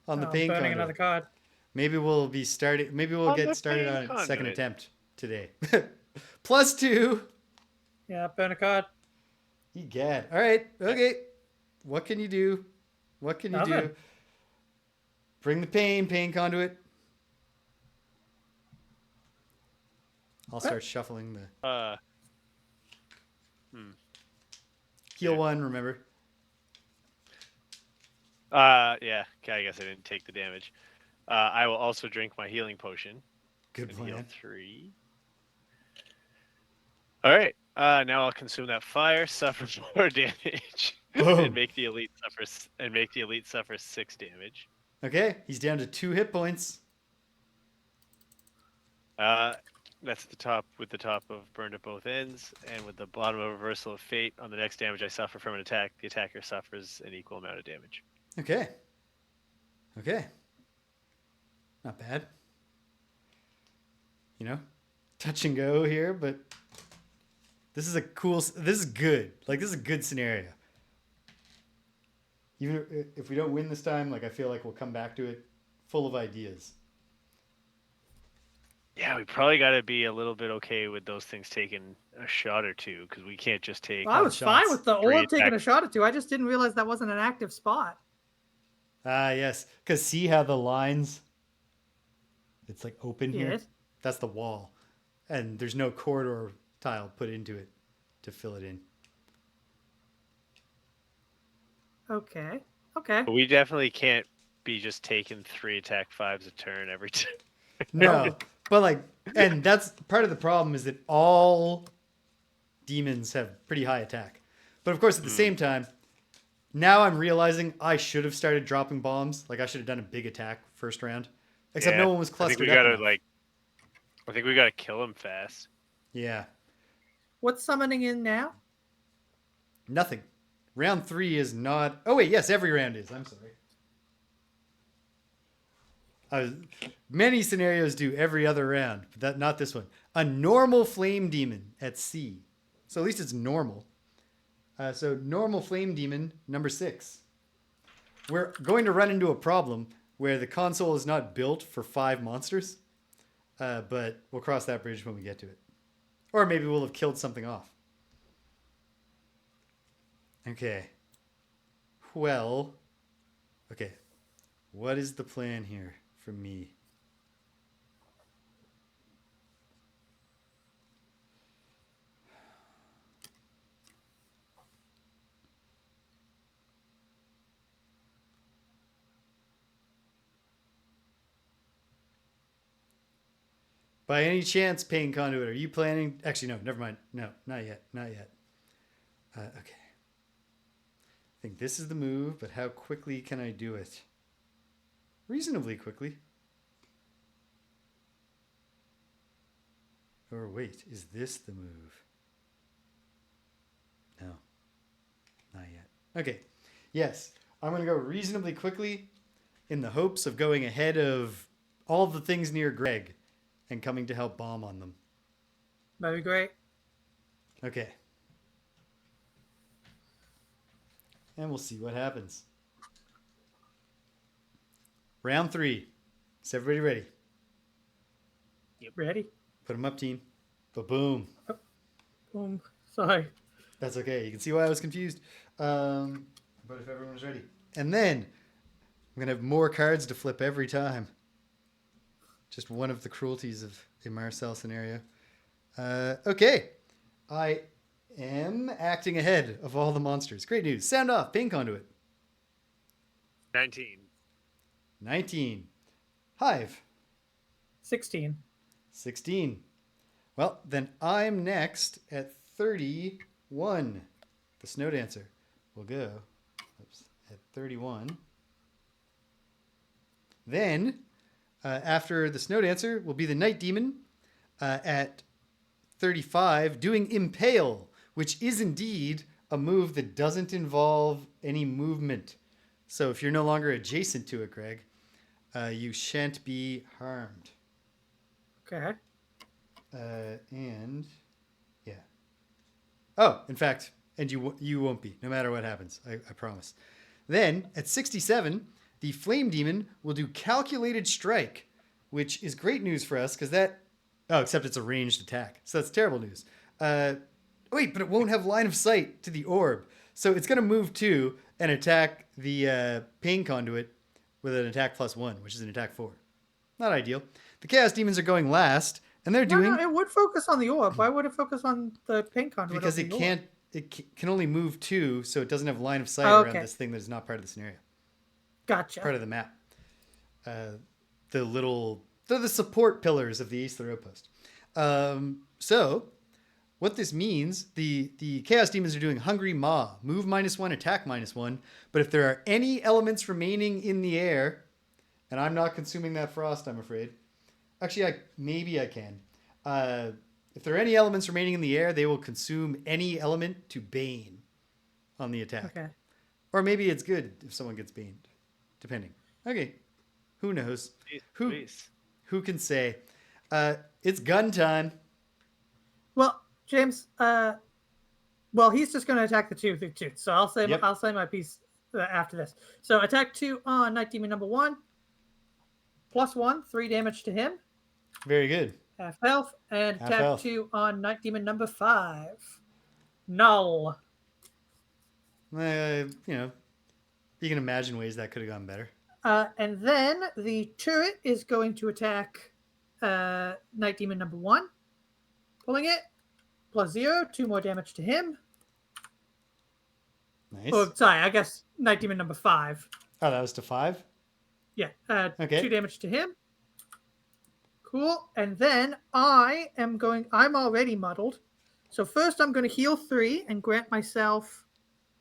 on the Pain Conduit. Another card. Maybe we'll be starting. Maybe we'll get started on a second attempt today. +2. Yeah, burn a card. Egad. All right. Okay. What can you do? What can you do? Bring the Pain Conduit. I'll start shuffling the. Heal 1, remember? Yeah. I guess I didn't take the damage. I will also drink my healing potion. Good plan. Heal 3. All right. Now I'll consume that fire, suffer 4 damage, and make the elite suffer 6 damage. Okay, he's down to 2 hit points. That's the top with the top of burned at both ends, and with the bottom of reversal of fate. On the next damage I suffer from an attack, the attacker suffers an equal amount of damage. Okay. Okay. Not bad. You know, touch and go here, but this is a cool. This is good. Like, this is a good scenario. Even if we don't win this time, like, I feel like we'll come back to it full of ideas. Yeah, we probably got to be a little bit okay with those things taking a shot or two, because we can't just take. Well, I was fine with the Three orb taking a attacks. shot or two. I just didn't realize that wasn't an active spot. Ah, yes. Because see how the lines, it's like open here? Yes. That's the wall. And there's no corridor tile put into it to fill it in. Okay. Okay. But we definitely can't be just taking 3 attack 5s a turn every time. No. But like, and that's part of the problem is that all demons have pretty high attack. But of course, at the same time, now I'm realizing I should have started dropping bombs. Like, I should have done a big attack first round. Except no one was clustered I think we up gotta enough. I think we gotta kill him fast. Yeah. What's summoning in now? Nothing. Round 3 is not... Oh, wait. Yes, every round is. I'm sorry. Many scenarios do every other round, but not this one. A normal flame demon at sea. So at least it's normal. So normal flame demon, number 6. We're going to run into a problem where the console is not built for 5 monsters. But we'll cross that bridge when we get to it. Or maybe we'll have killed something off. Okay. Well. Okay. What is the plan here for me? By any chance, Pain Conduit, are you planning... Actually, no, never mind. No, not yet. Not yet. Okay. I think this is the move, but how quickly can I do it? Reasonably quickly. Or wait, is this the move? No. Not yet. Okay. Yes, I'm going to go reasonably quickly in the hopes of going ahead of all the things near Greg and coming to help bomb on them. That'd be great. Okay. And we'll see what happens. Round 3. Is everybody ready? Ready? Put them up, team. Ba-boom. Boom. Sorry. That's okay. You can see why I was confused. But if everyone's ready. And then I'm going to have more cards to flip every time. Just one of the cruelties of a Marcel scenario. Okay. I am acting ahead of all the monsters. Great news. Sound off. Pain Conduit. 19. 19. Hive. 16. 16. Well, then I'm next at 31. The Snow Dancer will go at 31. Then, after the Snow Dancer, will be the Night Demon at 35, doing Impale, which is indeed a move that doesn't involve any movement. So if you're no longer adjacent to it, Greg, you shan't be harmed. Okay. And yeah. Oh, in fact, and you won't be, no matter what happens. I promise. Then at 67, the Flame Demon will do Calculated Strike, which is great news for us because that. Oh, except it's a ranged attack, so that's terrible news. Wait, but it won't have line of sight to the orb, so it's going to move 2 and attack the Pain Conduit with an attack +1, which is an attack 4. Not ideal. The Chaos Demons are going last. And they're doing... No, it would focus on the orb. Why would it focus on the Pain Conduit? Because it can't... Orb? It can only move 2, so it doesn't have line of sight around this thing that is not part of the scenario. Gotcha. Part of the map. They're the support pillars of the Aesther Outpost. So, what this means, the Chaos Demons are doing Hungry Maw. Move -1, attack -1. But if there are any elements remaining in the air, and I'm not consuming that frost, I'm afraid... Actually, maybe I can. If there are any elements remaining in the air, they will consume any element to bane on the attack. Okay. Or maybe it's good if someone gets baned, depending. Okay, who knows? Who can say? It's gun time. Well, James. Well, he's just going to attack the 2/2. So I'll say my piece after this. So attack 2 on Night Demon number 1. +1, 3 damage to him. Very good. Half health. And Half attack health. 2 on Night Demon number 5. Null. You know, you can imagine ways that could have gone better. And then the turret is going to attack Night Demon number 1. Pulling it. +0, 2 more damage to him. Nice. Oh, sorry, I guess Night Demon number 5. Oh, that was to 5? Yeah. Okay. 2 damage to him. Cool. And then I'm already muddled. So first I'm going to heal 3 and grant myself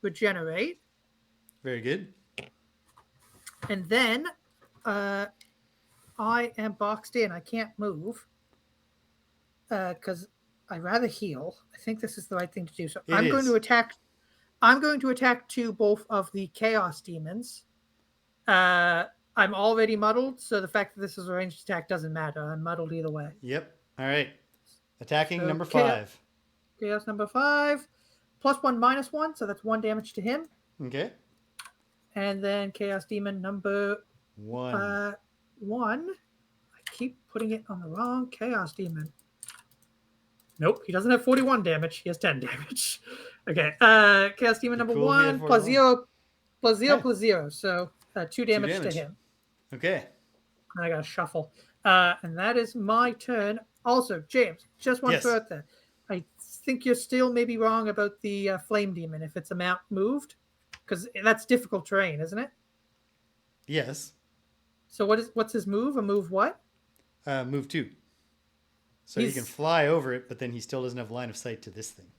regenerate. Very good. And then I am boxed in. I can't move because I'd rather heal. I think this is the right thing to do. So I'm going to attack 2 both of the Chaos Demons. I'm already muddled, so the fact that this is a ranged attack doesn't matter. I'm muddled either way. Yep. All right. Attacking So number 5. Chaos number 5. +1, -1, so that's 1 damage to him. Okay. And then Chaos Demon number 1. 1. I keep putting it on the wrong Chaos Demon. Nope, he doesn't have 41 damage. He has 10 damage. Okay. Chaos Demon number Cool, 1 +0, +0. So 2 damage to him. Okay. I gotta shuffle. And that is my turn. Also, James, just want to throw out there. I think you're still maybe wrong about the Flame Demon if it's a mount moved, because that's difficult terrain, isn't it? Yes. So what's his move? A move what? Move 2. So he can fly over it, but then he still doesn't have line of sight to this thing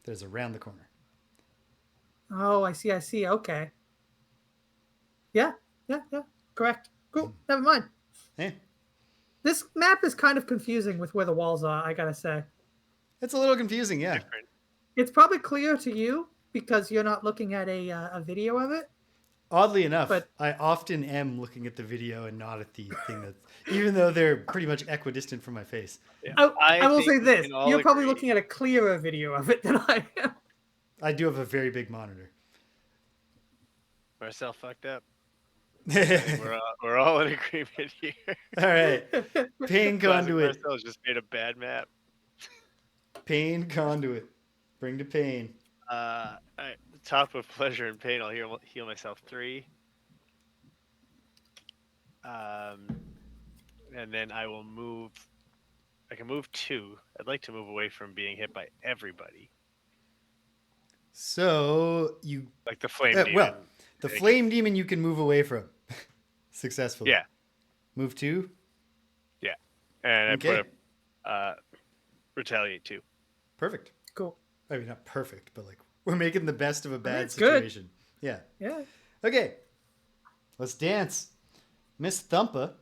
that is around the corner. Oh, I see. Okay. Yeah. Correct. Cool. Never mind. Eh. This map is kind of confusing with where the walls are, I gotta say. It's a little confusing, yeah. Different. It's probably clear to you because you're not looking at a video of it. Oddly enough, I often am looking at the video and not at the thing that's, even though they're pretty much equidistant from my face. Yeah. I will say this. You're probably agree. looking at a clearer video of it than I am. I do have a very big monitor. Marcel fucked up. We're all in agreement here. All right. Pain Conduit. Marcel's just made a bad map. Pain Conduit. Bring to pain. All right. The top of pleasure and pain. I'll heal myself 3. And then I will move. I can move 2. I'd like to move away from being hit by everybody. So you Like the flame demon. Well, the flame demon you can move away from successfully. Yeah. Move 2. Yeah. And Okay. I put a retaliate 2. Perfect. Cool. I mean, not perfect, but like we're making the best of a bad it's good. situation. Yeah. Yeah. Okay. Let's dance. Miss Thumpa,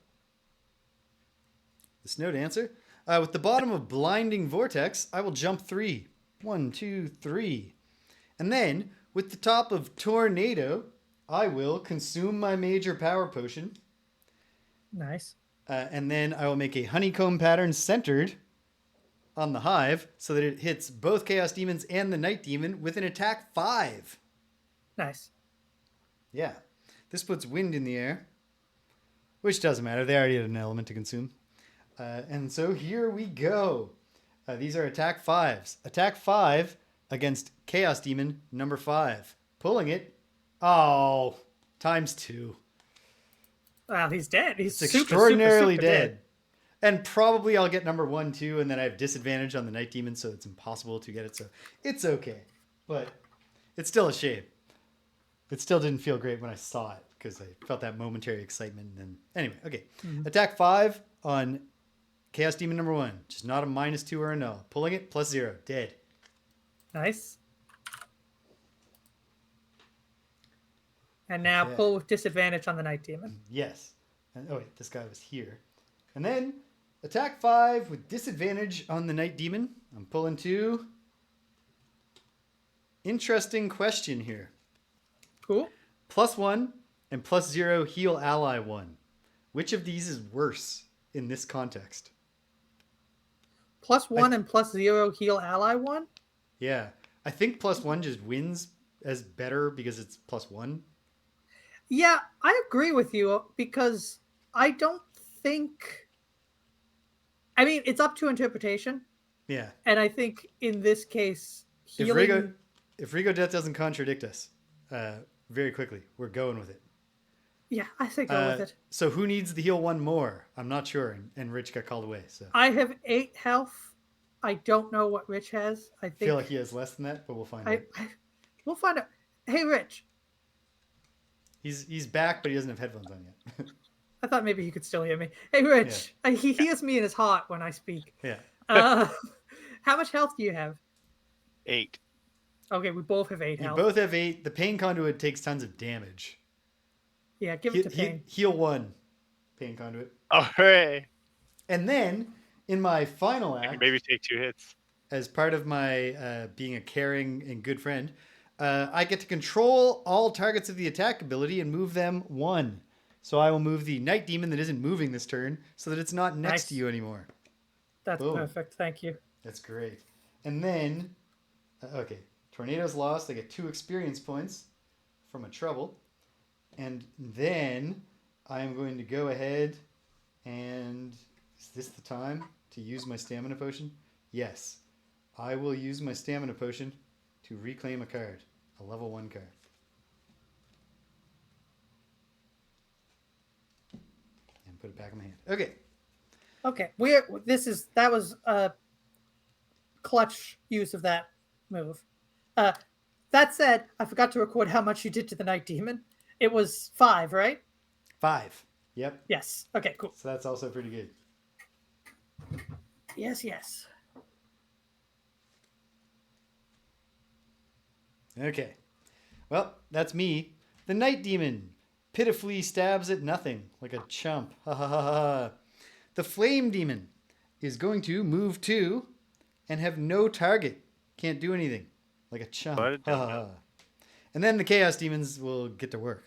the snow dancer. With the bottom of Blinding Vortex, I will jump 3. 1, 2, 3. And then, with the top of Tornado, I will consume my major power potion. Nice. And then I will make a honeycomb pattern centered on the hive so that it hits both Chaos Demons and the Night Demon with an attack 5. Nice. Yeah. This puts wind in the air, which doesn't matter. They already had an element to consume. And so here we go. These are attack 5s. Attack 5 against Chaos Demon number 5. Pulling it. Oh, ×2. Wow, he's dead. He's super, extraordinarily super, super dead. And probably I'll get number 1 too, and then I have disadvantage on the Night Demon, so it's impossible to get it. So it's okay, but it's still a shame. It still didn't feel great when I saw it because I felt that momentary excitement. And anyway, okay. Mm-hmm. Attack 5 on Chaos Demon number 1. Just not a -2 or a null. Pulling it +0. Dead. Nice. And now pull with disadvantage on the Night Demon. Yes. And, oh wait, this guy was here. And then Attack 5 with disadvantage on the Night Demon. I'm pulling 2. Interesting question here. Cool. +1 and +0 heal ally 1. Which of these is worse in this context? +1 and +0 heal ally 1? Yeah. I think +1 just wins as better because it's +1. Yeah, I agree with you because I don't think... I mean, it's up to interpretation. Yeah. And I think in this case, healing... If Rigo Death doesn't contradict us very quickly, we're going with it. Yeah, I say go with it. So who needs the heal 1 more? I'm not sure. And Rich got called away. So I have 8 health. I don't know what Rich has. I think... feel like he has less than that, but we'll find out. We'll find out. Hey, Rich. He's back, but he doesn't have headphones on yet. I thought maybe he could still hear me. Hey, Rich. Yeah. He hears me in his heart when I speak. Yeah. How much health do you have? 8. Okay, we both have 8 health. You both have 8. The Pain Conduit takes tons of damage. Yeah, give it to Pain. Heal 1, Pain Conduit. Oh, hooray! And then, in my final act... maybe take 2 hits. As part of my being a caring and good friend, I get to control all targets of the attack ability and move them 1. So I will move the Night Demon that isn't moving this turn so that it's not next to you anymore. That's perfect. Thank you. That's great. And then, okay, Tornado's lost. I get 2 experience points from a trouble. And then I am going to go ahead and... Is this the time to use my stamina potion? Yes. I will use my stamina potion to reclaim a card. A level 1 card. And put it back in my hand. Okay. Okay. That was a clutch use of that move. That said, I forgot to record how much you did to the Night Demon. It was 5, right? 5. Yep. Yes. Okay, cool. So that's also pretty good. Yes. Okay. Well, that's me. The Night Demon pitifully stabs at nothing like a chump. Ha ha ha ha. The Flame Demon is going to move 2 and have no target. Can't do anything. Like a chump. Ha ha ha. And then the Chaos Demons will get to work.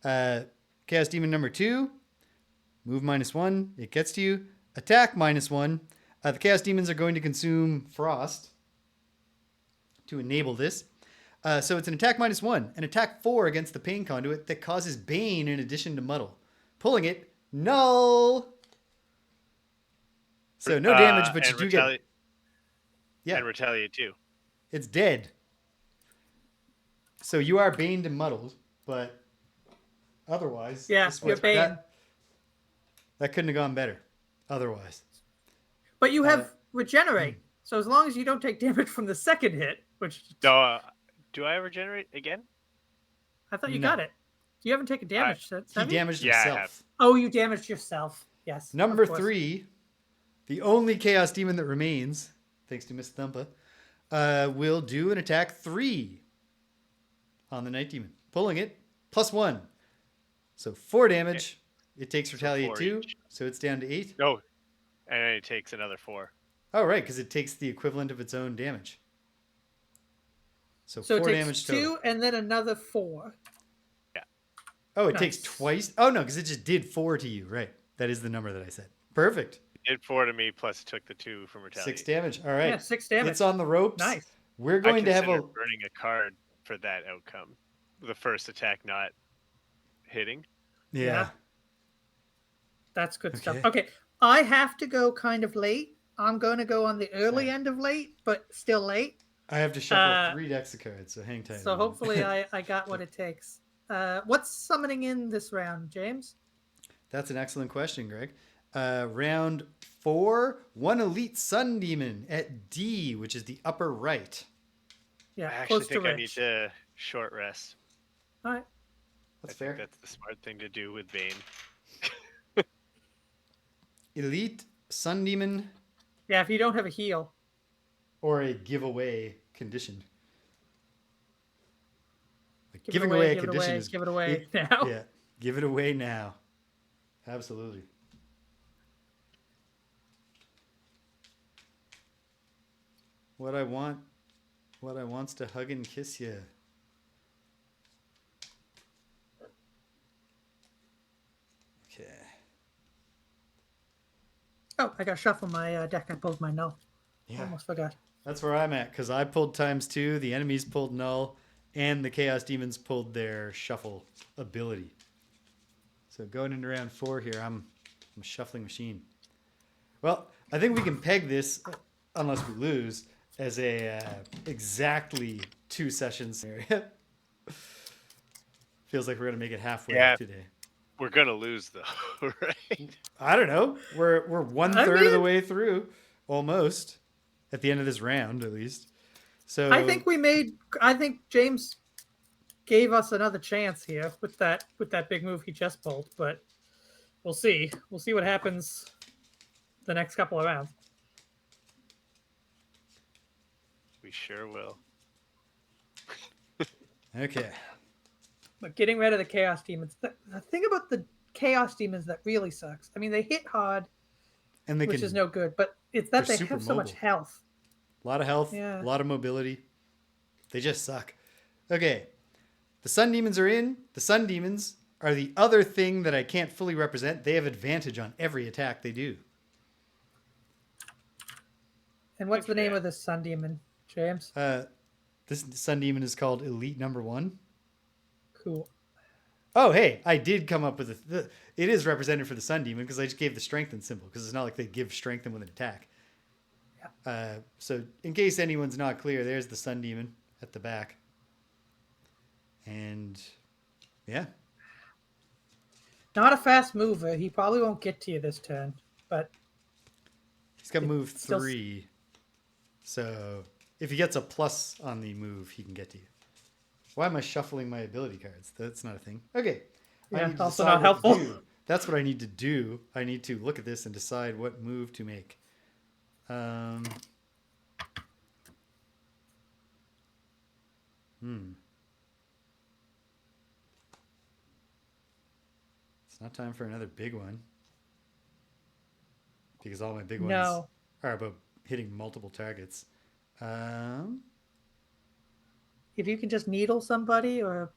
Chaos Demon number 2. Move -1. It gets to you. Attack -1. The Chaos Demons are going to consume Frost to enable this. So it's an attack -1, an attack 4 against the Pain Conduit that causes Bane in addition to Muddle. Pulling it, null. So no damage, but you do get... Yeah. And retaliate too. It's dead. So you are baned and muddled, but otherwise... Yeah, you're banned. That couldn't have gone better otherwise. But you have regenerate. So as long as you don't take damage from the second hit, which... No, do I regenerate again? I thought you got it. You haven't taken damage since. He damaged himself. Oh, you damaged yourself. Yes. Number 3, the only Chaos Demon that remains, thanks to Miss Thumpa, will do an attack 3 on the Night Demon. Pulling it, +1. So 4 damage. It takes retaliate 2, so it's down to 8. No, and it takes another 4. Oh, right, because it takes the equivalent of its own damage. So 4 it takes damage 2 total. and then another 4. Yeah. Oh, it takes twice? Oh, no, because it just did 4 to you. Right. That is the number that I said. Perfect. It did 4 to me, plus it took the 2 from retaliate. 6 damage. All right. Yeah, 6 damage. It's on the ropes. Nice. We're going to have a... burning a card for that outcome. The first attack not hitting. Yeah. That's good stuff. Okay. I have to go kind of late. I'm going to go on the early end of late, but still late. I have to shuffle 3 decks of cards, so hang tight. So hopefully I got what it takes. What's summoning in this round, James? That's an excellent question, Greg. Round 4, 1 Elite Sun Demon at D, which is the upper right. Yeah, I actually think I need to short rest. All right. That's fair. That's the smart thing to do with Bane. Elite Sun Demon. Yeah, if you don't have a heal. Or a giveaway condition. Like Give it away now. Yeah, give it away now. Absolutely. what I wants to hug and kiss you. Okay. Oh, I got to shuffle my deck. I pulled my null. Yeah. Almost forgot. That's where I'm at, because I pulled ×2, the enemies pulled null, and the Chaos Demons pulled their shuffle ability. So going into round 4 here, I'm a shuffling machine. Well, I think we can peg this, unless we lose, as a exactly 2 session scenario. Feels like we're going to make it halfway today. We're gonna lose though, right? I don't know. We're 1/3 of the way through, almost, at the end of this round, at least. So I think James gave us another chance here with that big move he just pulled, but we'll see. We'll see what happens the next couple of rounds. We sure will. Okay. But getting rid of the Chaos Demons, the thing about the Chaos Demons that really sucks. I mean, they hit hard, And which is no good, but it's that they're they super have so much mobile. health. A lot of health, Yeah. a lot of mobility. They just suck. Okay. The Sun Demons are in. The Sun Demons are the other thing that I can't fully represent. They have advantage on every attack they do. And what's the name of this Sun Demon, James? This Sun Demon is called Elite Number 1. Cool. Oh, hey, I did come up with it is represented for the Sun Demon because I just gave the strengthen symbol because it's not like they give strengthen with an attack. Yeah. So in case anyone's not clear, there's the Sun Demon at the back. And yeah. Not a fast mover. He probably won't get to you this turn, but He's got move still 3. So if he gets a plus on the move, he can get to you. Why am I shuffling my ability cards? That's not a thing. Okay. Yeah, I need to also decide not what to helpful. do. That's what I need to do. I need to look at this and decide what move to make. It's not time for another big one. Because all my big ones are about hitting multiple targets. if you can just needle somebody or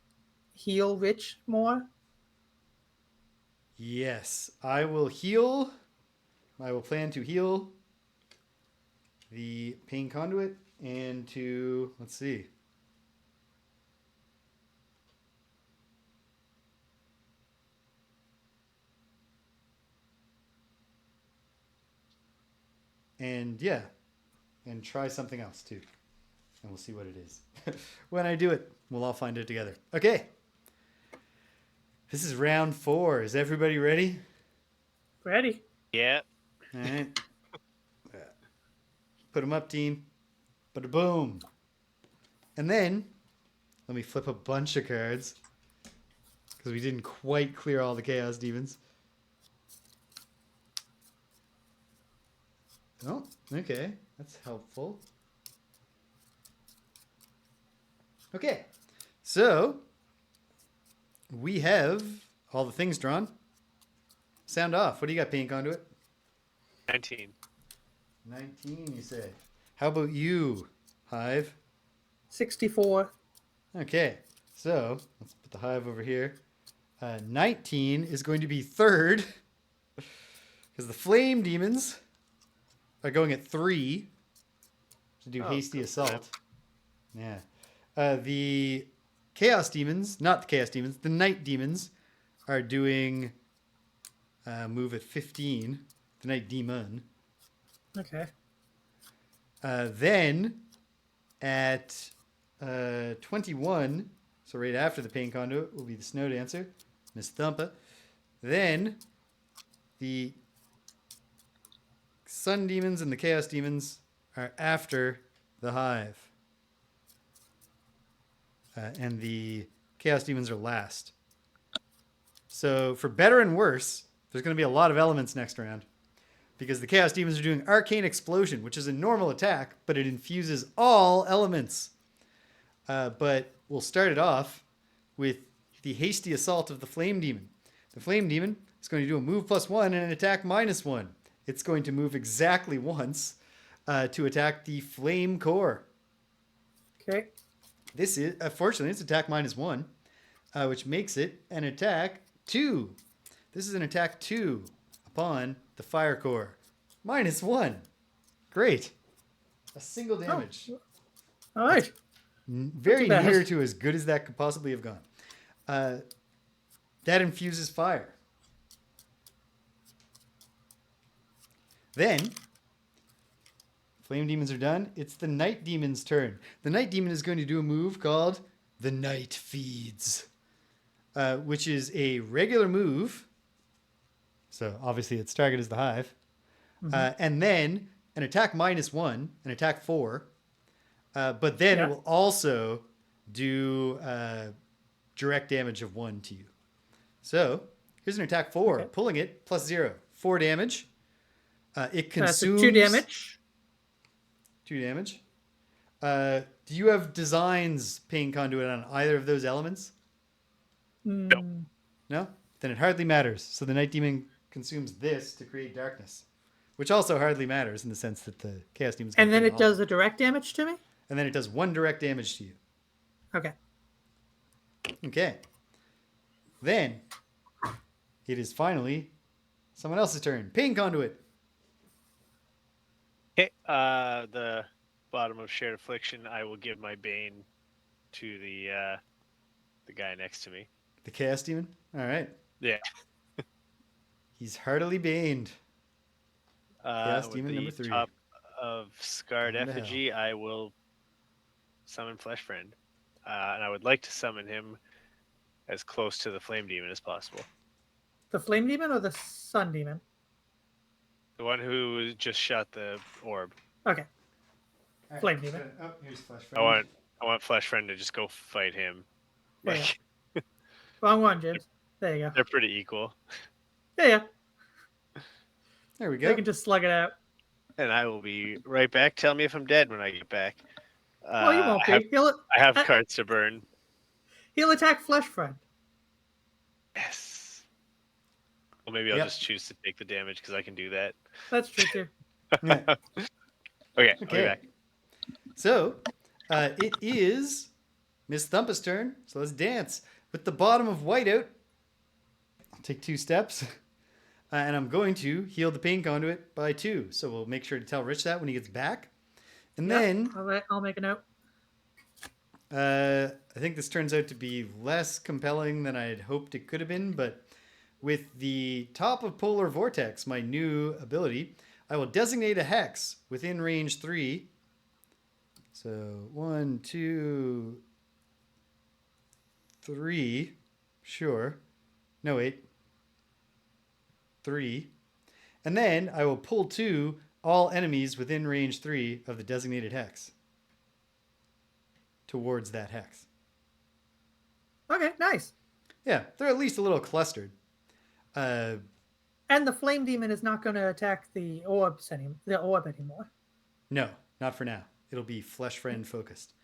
heal Rich more. Yes, I will heal. I will plan to heal the Pain Conduit and to, let's see. And yeah, and try something else too. And we'll see what it is. When I do it, we'll all find it together. Okay. This is round 4. Is everybody ready? Ready? Yeah. All right. Put them up, team. Bada boom. And then, let me flip a bunch of cards. Because we didn't quite clear all the Chaos Demons. Oh, okay. That's helpful. Okay. So, we have all the things drawn. Sound off. What do you got, Pain Conduit? 19. 19, you say. How about you, Hive? 64. Okay, so let's put the Hive over here. 19 is going to be third because the Flame Demons are going at 3 to do Hasty Assault. Yeah. The Chaos Demons, not the Chaos Demons, the Night Demons are doing move at 15. The Night Demon. Okay. Then at 21, so right after the Pain Conduit will be the Snow Dancer, Miss Thumpa. Then the Sun Demons and the Chaos Demons are after the Hive. And the Chaos Demons are last. So for better and worse, there's going to be a lot of elements next round. Because the Chaos Demons are doing Arcane Explosion, which is a normal attack, but it infuses all elements. But we'll start it off with the Hasty Assault of the Flame Demon. The Flame Demon is going to do a move +1 and an attack -1. It's going to move exactly once. to attack the flame core. Okay. This is, fortunately, it's attack -1, which makes it an attack 2. This is an attack 2 upon the fire core. -1. Great. A single damage. All right. Very bad. near to as good as that could possibly have gone. That infuses fire. Then, flame demons are done. It's the night demon's turn. The night demon is going to do a move called the Night Feeds, which is a regular move. So obviously its target is the hive. And then an attack -1, an attack 4. But then it will also do direct damage of 1 to you. So here's an attack 4, pulling it +0, 4 damage. It consumes 2 damage. 2 damage. Do you have designs, Pain Conduit, on either of those elements? No. No? Then it hardly matters. So the Night Demon consumes this to create darkness, which also hardly matters in the sense that the Chaos Demon's And then it does a direct damage to me? And then it does 1 direct damage to you. Okay. Okay. Then it is finally someone else's turn. Pain Conduit. Okay, the bottom of shared affliction, I will give my bane to the guy next to me. The Chaos Demon? All right. Yeah. He's heartily baned. Chaos With Demon the number 3. top of Scarred Down to Effigy, I will summon Flesh Friend. And I would like to summon him as close to the Flame Demon as possible. The Flame Demon or the Sun Demon? The one who just shot the orb. Okay. All right. Flame Demon. Oh, here's Flesh Friend. I want Flesh Friend to just go fight him. There you Like, Wrong one, James. There you go. they're pretty equal. Yeah. There we They go. can just slug it out. And I will be right back. Tell me if I'm dead when I get back. Well, you won't I be. have cards to burn. He'll attack Flesh Friend. Yes. Well, maybe I'll just choose to take the damage because I can do that. That's true too. Yeah. Okay, I'll be Okay. back. So it is Miss Thumpa's turn. So let's dance. With the bottom of whiteout, I'll take 2 steps. And I'm going to heal the Pain Conduit by 2. So we'll make sure to tell Rich that when he gets back. And then I'll make a note. I think this turns out to be less compelling than I had hoped it could have been. But with the top of Polar Vortex, my new ability, I will designate a hex within range 3. So 1, 2, 3. Sure. No, wait. 3. And then I will pull 2 all enemies within range 3 of the designated hex towards that hex. Okay, nice. Yeah, they're at least a little clustered. And the Flame Demon is not going to attack the orb anymore. No, not for now. It'll be Flesh Friend focused.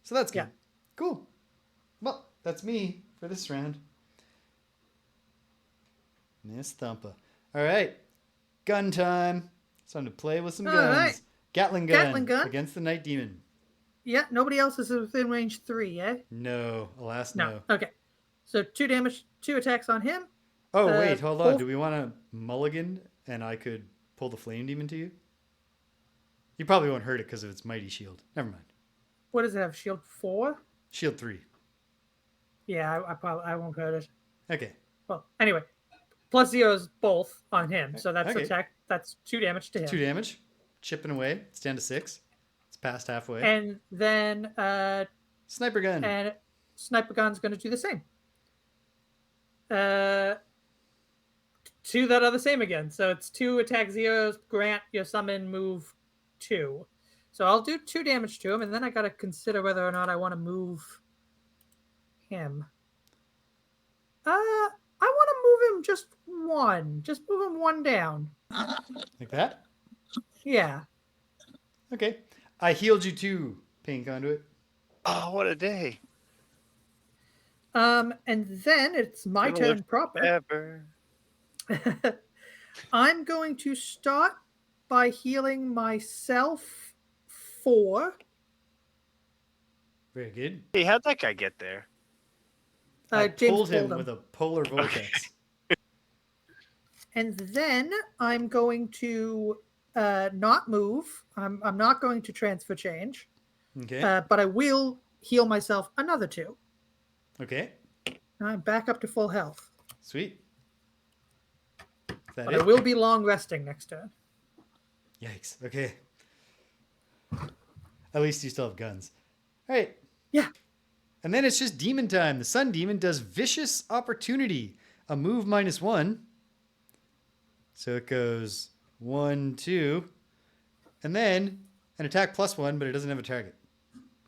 So that's good. Yeah. Cool. Well, that's me for this round. Miss Thumpa. All right. Gun time. It's time to play with some All guns. right. Gatling gun, Gatling gun. against the Night Demon. Yeah, nobody else is within range 3, eh? No. Alas, no. Okay. So 2 damage, 2 attacks on him. Oh, wait. Hold on. both- Do we want to mulligan and I could pull the Flame Demon to you? You probably won't hurt it because of its mighty shield. Never mind. What does it have? Shield 4? Shield 3. Yeah, I won't hurt it. Okay. Well, anyway, +0s both on him. So that's Okay. attack. That's 2 damage to him. 2 damage. Chipping away. It's down to 6. It's past halfway. And then Sniper gun. and Sniper Gun's going to do the same. 2 that are the same again. So it's 2 attack zeros, grant your summon, move 2. So I'll do 2 damage to him, and then I got to consider whether or not I want to move him. I want to move him just 1. Just move him 1 down. Like that? Yeah. Okay. I healed you too, Pain Conduit. Oh, what a day. And then it's my Gonna live turn proper. Ever. I'm going to start by healing myself 4. Very good. Hey, how'd that guy get there? I James pulled him pulled him. with a polar vortex. And then I'm going to not move. I'm not going to transfer change, Okay. but I will heal myself another 2. Okay. I'm back up to full health. Sweet. Is that But it? I will be long resting next turn. Yikes. Okay. At least you still have guns. All right. Yeah. And then it's just demon time. The Sun Demon does Vicious Opportunity, a move -1. So it goes 1, 2, and then an attack +1, but it doesn't have a target.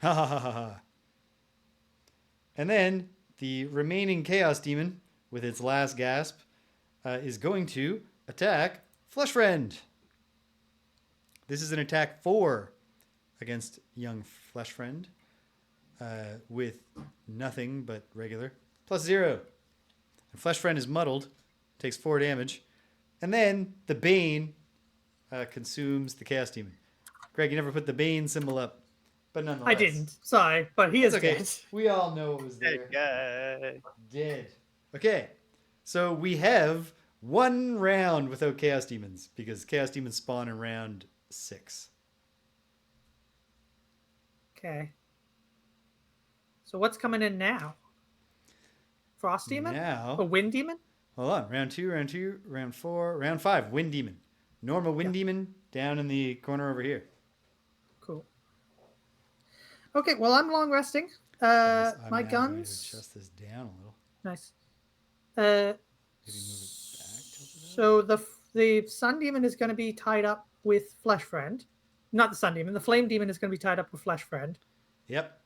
Ha ha ha ha ha. And then the remaining Chaos Demon, with its last gasp, is going to attack Flesh Friend. This is an attack 4 against young Flesh Friend. With nothing but regular. +0. And Flesh Friend is muddled, takes 4 damage. And then the Bane consumes the Chaos Demon. Greg, you never put the Bane symbol up. But nonetheless. I didn't. Sorry, but he is okay. dead. We all know it was there. Guy. Dead. Okay. So we have 1 round without Chaos Demons, because Chaos Demons spawn in round 6. Okay. So what's coming in now? Frost Demon? Now, A Wind Demon? hold on. Round 2, round 4, round 5. Wind Demon. Normal Wind Demon down in the corner over here. Cool. Okay, well, I'm long resting. I'm My now going to guns. adjust this down a little. Nice. Maybe move it back. So the Sun Demon is going to be tied up with Flesh Friend. Not the Sun Demon. The Flame Demon is going to be tied up with Flesh Friend. Yep.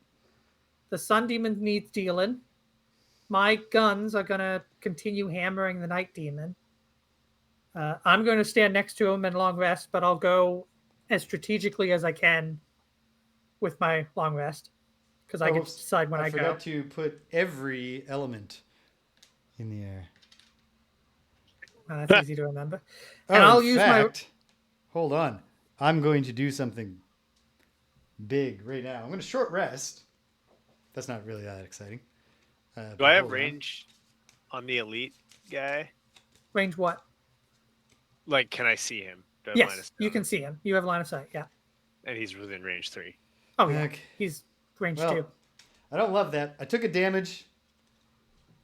The Sun Demon needs dealing. My guns are going to continue hammering the Night Demon. I'm going to stand next to him and long rest, but I'll go as strategically as I can with my long rest, because I get to decide when I go. I forgot to put every element in the air. That's easy to remember. And I'll use hold on. I'm going to do something big right now. I'm going to short rest. That's not really that exciting. Do I have range on the elite guy? Range what? Like, can I see him? Do I have line of Yes, sight you on can him? see him. You have line of sight, yeah. And he's within range 3. Oh, yeah. Okay. He's range Well, 2. I don't love that. I took a damage,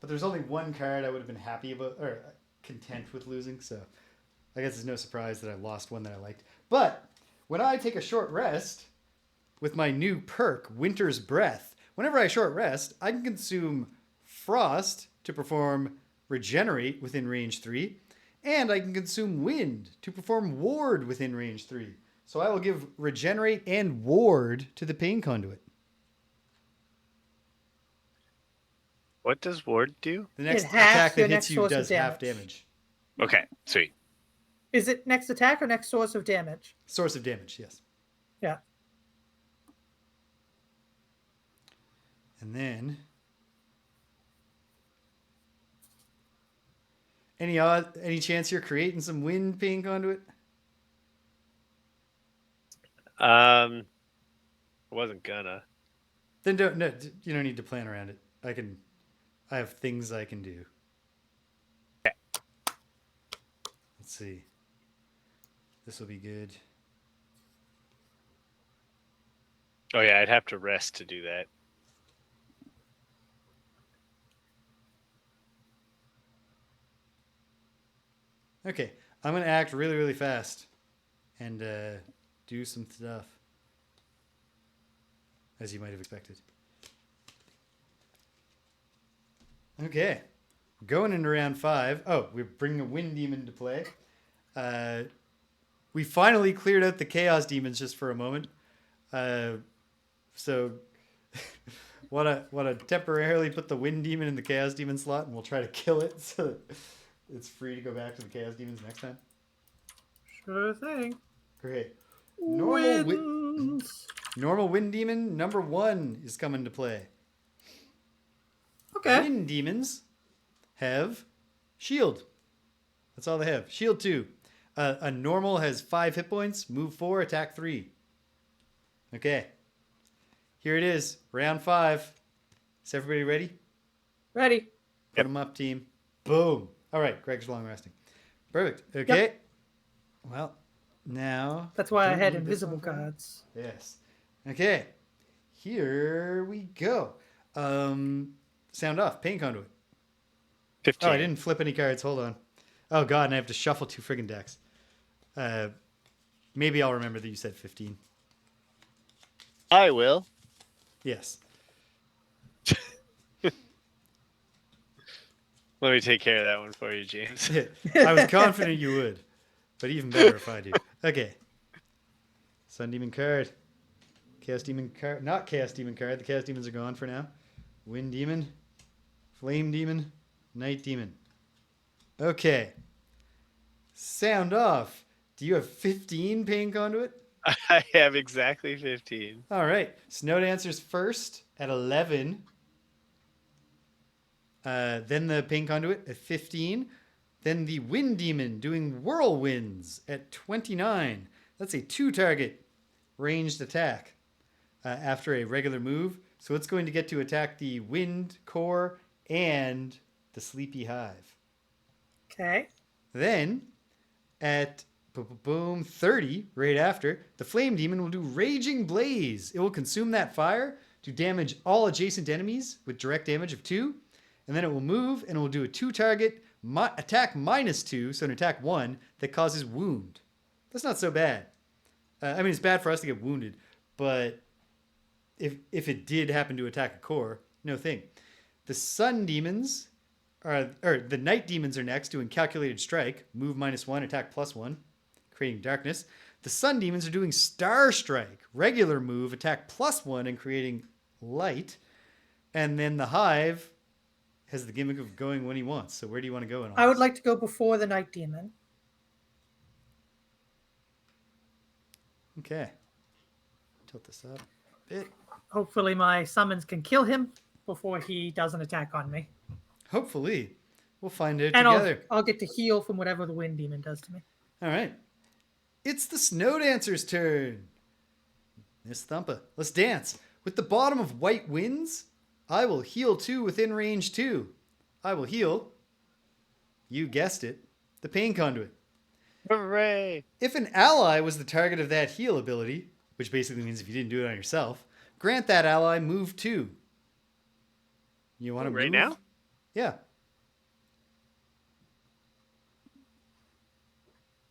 but there's only 1 card I would have been happy about, or content with losing, so I guess it's no surprise that I lost one that I liked. But when I take a short rest with my new perk, Winter's Breath, whenever I short rest, I can consume Frost to perform Regenerate within range 3, and I can consume Wind to perform Ward within range 3. So I will give Regenerate and Ward to the Pain Conduit. What does Ward do? The next halves attack your that hits next you source of does half damage. damage. Okay, sweet. Is it next attack or next source of damage? Source of damage, yes. Yeah. And then any chance you're creating some wind, Pain Conduit? I wasn't gonna. Then you don't need to plan around it. I have things I can do. Okay. Let's see. This will be good. Oh yeah, I'd have to rest to do that. Okay, I'm going to act really, really fast and do some stuff, as you might have expected. Okay, going into round 5. Oh, we're bringing a Wind Demon to play. We finally cleared out the Chaos Demons just for a moment. So want to temporarily put the Wind Demon in the Chaos Demon slot, and we'll try to kill it so that it's free to go back to the Chaos Demons next time. Sure thing. Great. Winds. Normal Wind Demon number 1 is coming to play. Okay. Wind Demons have Shield. That's all they have. Shield 2. A normal has 5 hit points. Move 4, attack 3. Okay. Here it is. Round 5. Is everybody ready? Ready. Put them up, team. Boom. All right. Greg's long resting. Perfect. Okay. Well, now. That's why I don't had need this invisible one for me. cards. Yes. Okay. Here we go. Sound off. Pain Conduit. 15. Oh, I didn't flip any cards. Hold on. Oh, God. And I have to shuffle 2 friggin' decks. Maybe I'll remember that you said 15. I will. Yes. Let me take care of that one for you, James. I was confident you would. But even better if I do. Okay. Sun Demon card. Chaos Demon card. Not Chaos Demon card. The Chaos Demons are gone for now. Wind Demon. Flame Demon. Night Demon. Okay. Sound off. Do you have 15 Pain Conduit? I have exactly 15. All right. Snow Dancer's first at 11. Then the Pain Conduit at 15. Then the Wind Demon doing Whirlwinds at 29. That's a 2-target ranged attack after a regular move. So it's going to get to attack the Wind Core and the Sleepy Hive. Okay. Then at 30, right after, the Flame Demon will do Raging Blaze. It will consume that fire to damage all adjacent enemies with direct damage of 2. And then it will move and it will do a 2-target attack -2, so an attack 1 that causes wound. That's not so bad. I mean, it's bad for us to get wounded, but if it did happen to attack a core, no thing. The Sun Demons, or the Night Demons are next, doing Calculated Strike, move -1, attack +1, creating darkness. The Sun Demons are doing Star Strike, regular move, attack +1, and creating light. And then the Hive has the gimmick of going when he wants. So where do you want to go in all I would this? like to go before the Night Demon. Okay. Tilt this up a bit. Hopefully my summons can kill him before he does an attack on me. Hopefully. We'll find out And together. I'll get to heal from whatever the Wind Demon does to me. All right. It's the Snow Dancer's turn. Miss Thumpa. Let's dance. With the bottom of White Winds, I will heal 2 within range 2. I will heal, you guessed it, the Pain Conduit. Hooray! If an ally was the target of that heal ability, which basically means if you didn't do it on yourself, grant that ally move 2. You want to Right move? now? Yeah.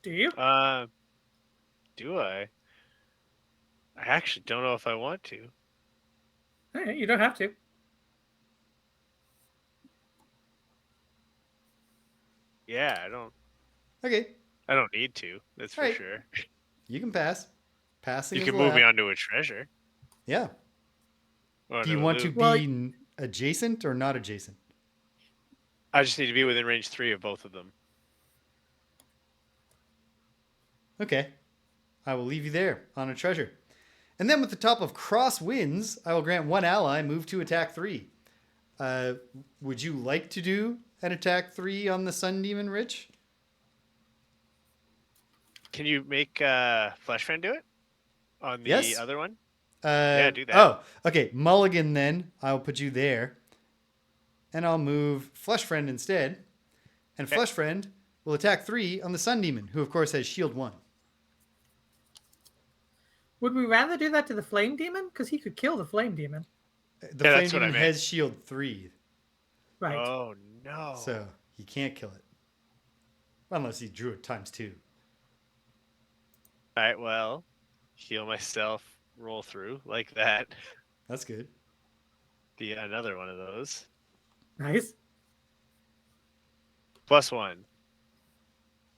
Do you? Do I? I actually don't know if I want to. All right, you don't have to. Yeah, I don't Okay. need to. That's for Right. sure. You can pass. Passing You is can move me allowed. onto a treasure. Yeah. Or Do you no, want to loot. be Well- adjacent or not adjacent? I just need to be within range 3 of both of them. Okay. I will leave you there on a treasure. And then with the top of Cross Winds, I will grant one ally move to attack 3. Would you like to do an attack 3 on the Sun Demon, Rich? Can you make Flesh Friend do it? On the Yes. other one? Yeah, do that. Oh, okay. Mulligan then. I'll put you there. And I'll move Flesh Friend instead. And Okay. Flesh Friend will attack 3 on the Sun Demon, who of course has shield 1. Would we rather do that to the Flame Demon? Because he could kill the Flame Demon. The Yeah, Flame that's what I Demon meant. has shield 3, Right. Oh, no. so he can't kill it. Unless he drew it ×2. All right, well, heal myself, roll through like that. That's good. Be another one of those. Nice. +1.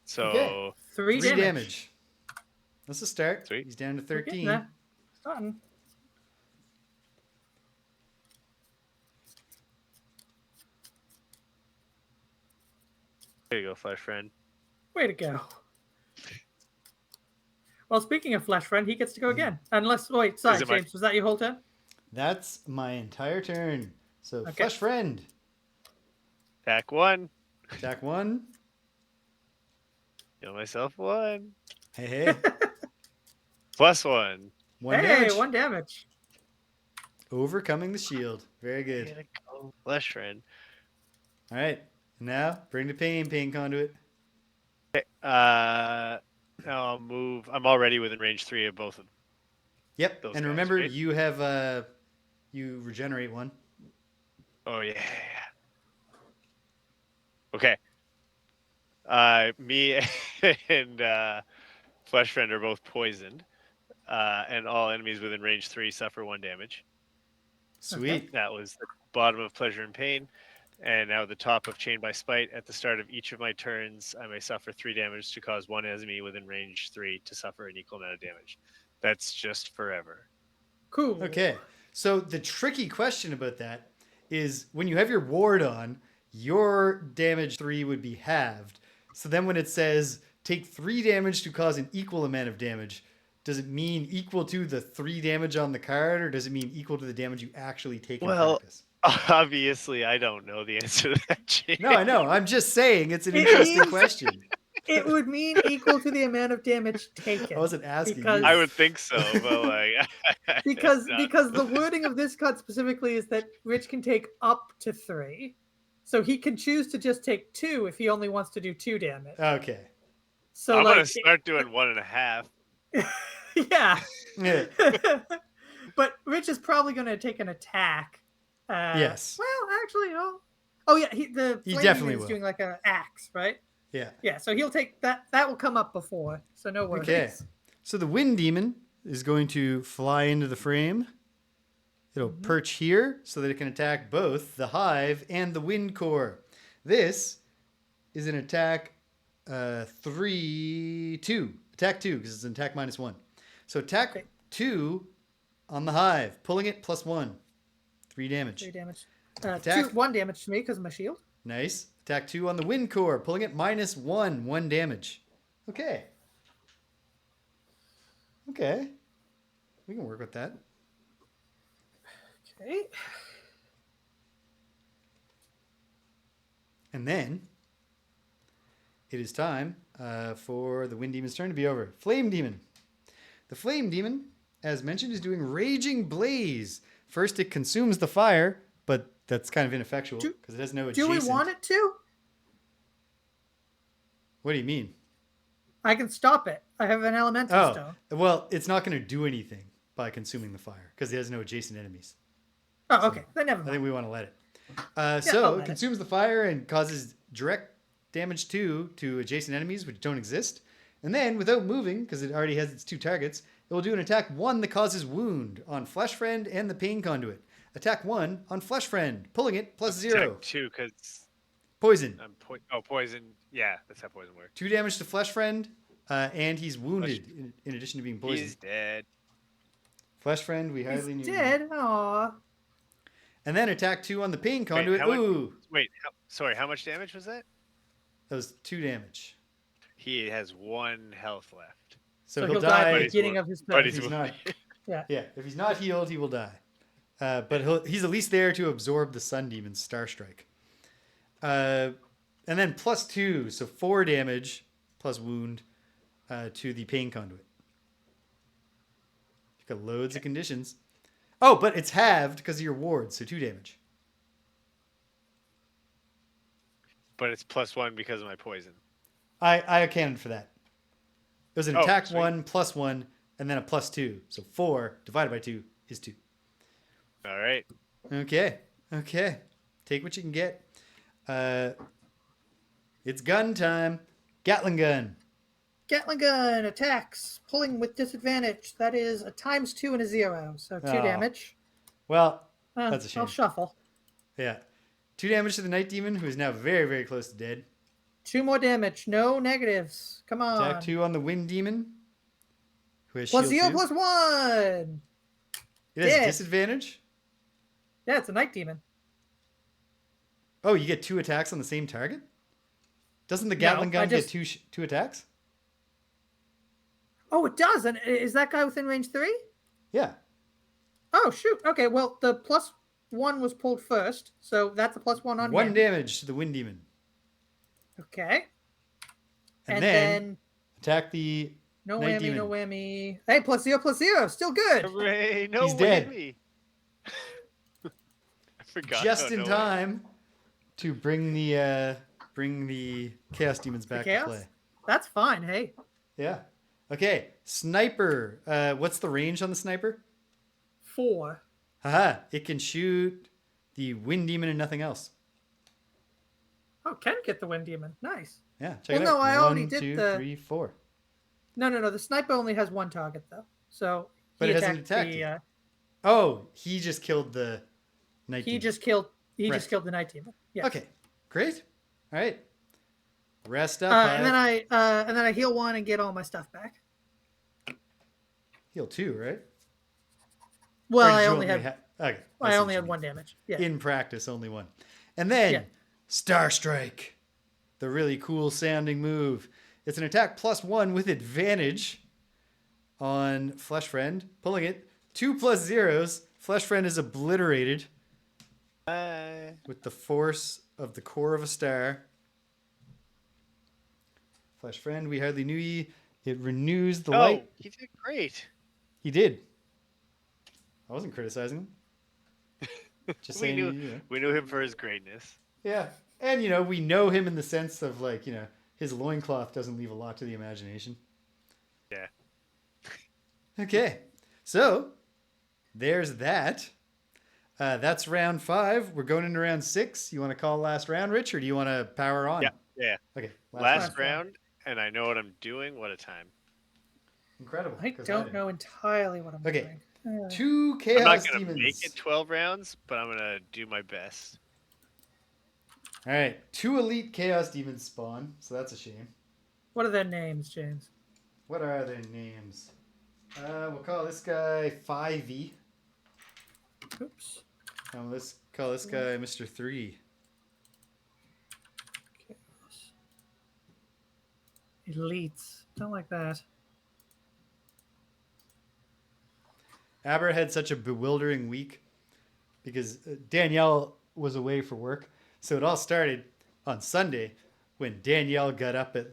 So, Okay. 3 3 damage. damage. That's a start. Sweet. He's down to We're getting 13. there. Starting. there you go, Flesh Friend. Way to go. Well, speaking of Flesh Friend, he gets to go again. Unless, wait, sorry, Is it my- James, was that your whole turn? That's my entire turn. So Okay. Flesh Friend. Attack 1. Attack 1. Heal myself 1. Hey, hey. +1. 1 Hey, damage. 1 damage. Overcoming the shield. Very Way good. to go, Flesh Friend. All right. Now, bring the Pain Conduit. Okay. Now I'll move. I'm already within range 3 of both of Yep. those And guys, remember, right? you have, you regenerate 1. Oh, yeah. Okay. Me and Flesh Friend are both poisoned. And all enemies within range 3 suffer 1 damage. Sweet. That was the bottom of Pleasure and Pain. And now the top of Chained by Spite. At the start of each of my turns, I may suffer 3 damage to cause 1 enemy within range 3 to suffer an equal amount of damage. That's just forever. Cool. Okay. So the tricky question about that is when you have your ward on, your damage 3 would be halved. So then when it says take 3 damage to cause an equal amount of damage, does it mean equal to the 3 damage on the card, or does it mean equal to the damage you actually take in practice? Obviously, I don't know the answer to that, James. No, I know. I'm just saying it's an It interesting means- question. It would mean equal to the amount of damage taken. I wasn't asking because- you. I would think so, but like because not- because the wording of this card specifically is that Rich can take up to 3. So he can choose to just take 2 if he only wants to do 2 damage. Okay. So I'm like gonna start doing 1.5. yeah. Yeah. But Rich is probably going to take an attack. Yes. Well, actually, oh yeah, he He flame definitely is will. doing like an axe, right? Yeah. Yeah, so he'll take that. That will come up before, so no worries. Okay. So the Wind Demon is going to fly into the frame. It'll perch here so that it can attack both the Hive and the Wind Core. This is an attack 3-2. Attack 2 because it's an attack -1. So attack Okay. 2 on the Hive, pulling it +1. 3 damage. 3 damage. Attack. 1 damage to me because of my shield. Nice. Attack 2 on the Wind Core, pulling it -1. 1 damage. Okay. Okay. We can work with that. Okay. And then it is time for the Wind Demon's turn to be over. Flame Demon. The Flame Demon, as mentioned, is doing Raging Blaze. First, it consumes the fire, but that's kind of ineffectual because it has no Do adjacent. we want it to? What do you mean? I can stop it. I have an elemental Oh, stone. well, it's not going to do anything by consuming the fire because it has no adjacent enemies. Oh, okay. Then never I mind. think we want to let it. I'll So let it it. consumes the fire and causes direct damage to adjacent enemies which don't exist. And then, without moving, because it already has its 2 targets, it will do an attack 1 that causes wound on Flesh Friend and the Pain Conduit. Attack 1 on Flesh Friend, pulling it +0. Attack 2 because Poison. I'm poison. Yeah, that's how poison works. 2 damage to Flesh Friend, and he's wounded in addition to being poisoned. He's dead. Flesh Friend, we hardly He's knew. dead. Aw. And then attack 2 on the Pain Conduit. how much- Ooh, Sorry, how much damage was that? that was 2 damage. He has 1 health left. So, So he'll he'll die at die. the he's beginning wo- of his but turn. he's He's not. Yeah. Yeah, if he's not healed, he will die. But he's at least there to absorb the Sun Demon's Star Strike. And then +2, so 4 damage plus wound to the Pain Conduit. You've got loads of conditions. Oh, but it's halved because of your ward, so 2 damage. But it's +1 because of my poison. I accounted for that. It was an Oh, attack sweet. 1 +1 and then a +2. So 4 divided by 2 is 2. All right. Okay. Take what you can get. It's gun time. Gatling gun. Gatling gun attacks, pulling with disadvantage. That is a ×2 and a 0, so 2 Oh. damage. Well, that's a shame. I'll shuffle. Yeah. 2 damage to the Night Demon, who is now very, very close to dead. 2 more damage. No negatives. Come on. Attack 2 on the Wind Demon, who has Plus shield 0 2. plus 1. It has dead. disadvantage. Yeah, it's a night demon. Oh, you get 2 attacks on the same target? Doesn't the No, Gatling I gun just- get 2 attacks? Oh, it does. And is that guy within range 3? Yeah. Oh, shoot. Okay, well, the +1 was pulled first, so that's a +1 on 1 him. damage to the Wind Demon. Okay. And then attack the no Night whammy, Demon. no whammy. Hey, +0, still good. Hooray! No He's dead. whammy. I forgot. Just about in no whammy. time to bring the Chaos Demons back to Chaos? play. That's fine. Hey, Yeah. Okay. Sniper. What's the range on the sniper? 4. Haha. It can shoot the Wind Demon and nothing else. Oh, can get the Wind Demon. Nice. Yeah. Check it Well, out. no, I already 1, did 2, the- 3, 4. No. The sniper only has 1 target though, so But he it hasn't attacked attacked the, yet. Oh, he just killed the Night He Demon. just killed. He Right. just killed the Night Demon. Yeah. Okay. Great. All right. Rest up. And then I heal 1 and get all my stuff back. Heal 2, right? Well, Or did I you only had okay. I see what only you had mean. 1 damage. Yeah. In practice, only 1. And then Yeah. Star Strike, the really cool sounding move. It's an attack +1 with advantage on Flesh Friend. Pulling it 2 plus 0s. Flesh Friend is obliterated with the force of the core of a star. Flesh Friend, we hardly knew ye. It renews the light. He did great. He did. I wasn't criticizing him. Just We saying. knew, we knew him for his greatness. Yeah. And, we know him in the sense of, his loincloth doesn't leave a lot to the imagination. Yeah. Okay. So, there's that. That's round 5. We're going into round 6. You want to call last round, Rich, or do you want to power on? Yeah. Okay. Last round, and I know what I'm doing. What a time. Incredible. I 'cause don't didn't. know entirely what I'm Okay. doing. 2 I'm Chaos not going to Demons. make it 12 rounds, but I'm going to do my best. All right. 2 Elite Chaos Demons spawn, so that's a shame. What are their names, James? What are their names? We'll call this guy 5e. Oops. And let's call this guy Mr. 3. Chaos. Elites. Don't like that. Aber had such a bewildering week because Danielle was away for work. So it all started on Sunday when Danielle got up at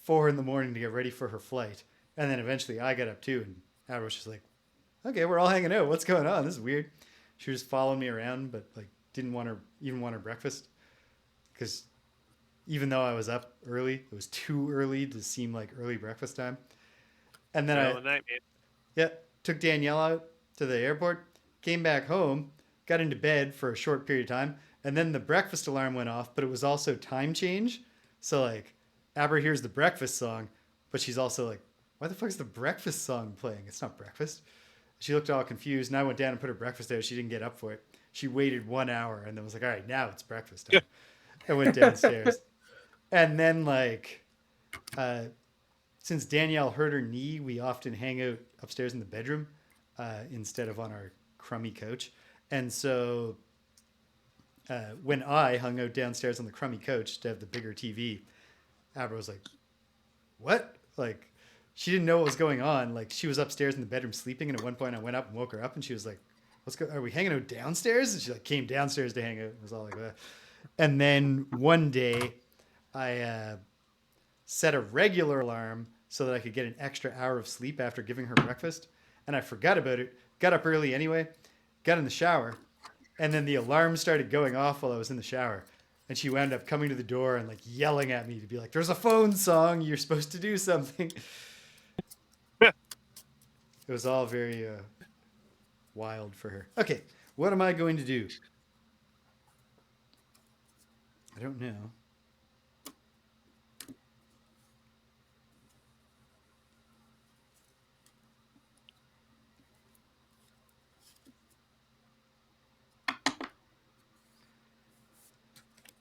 4 in the morning to get ready for her flight. And then eventually I got up too. And Aber was just like, okay, we're all hanging out. What's going on? This is weird. She was following me around, but didn't want her breakfast. Because even though I was up early, it was too early to seem like early breakfast time. And then Middle of the night, man. took Danielle out to the airport, came back home, got into bed for a short period of time, and then the breakfast alarm went off, but it was also time change. So Aber hears the breakfast song, but she's also like, why the fuck is the breakfast song playing? It's not breakfast. She looked all confused, and I went down and put her breakfast out. She didn't get up for it. She waited 1 hour and then was like, all right, now it's breakfast time. I went downstairs. And then since Danielle hurt her knee, we often hang out upstairs in the bedroom instead of on our crummy couch. And so when I hung out downstairs on the crummy couch to have the bigger TV, Aber was like, what? She didn't know what was going on. She was upstairs in the bedroom sleeping, and at one point I went up and woke her up, and she was like, are we hanging out downstairs? And she came downstairs to hang out. It was all like that. And then one day I set a regular alarm so that I could get an extra hour of sleep after giving her breakfast. And I forgot about it. Got up early anyway. Got in the shower. And then the alarm started going off while I was in the shower. And she wound up coming to the door and yelling at me to be like, there's a phone song. You're supposed to do something. It was all very wild for her. Okay. What am I going to do? I don't know.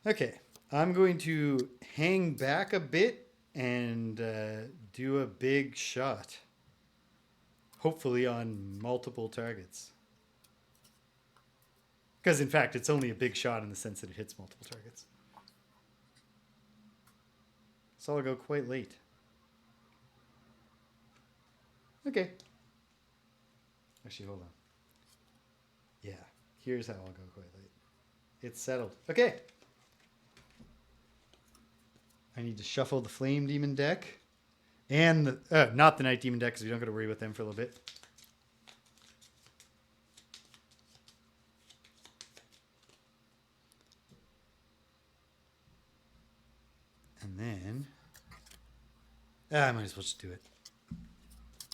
Okay, I'm going to hang back a bit and do a big shot. Hopefully on multiple targets. Because in fact, it's only a big shot in the sense that it hits multiple targets. So I'll go quite late. Okay. Actually, hold on. Yeah, here's how I'll go quite late. It's settled. Okay. I need to shuffle the Flame Demon deck. And the, not the Night Demon deck, because we don't got to worry about them for a little bit. And then... I might as well just do it.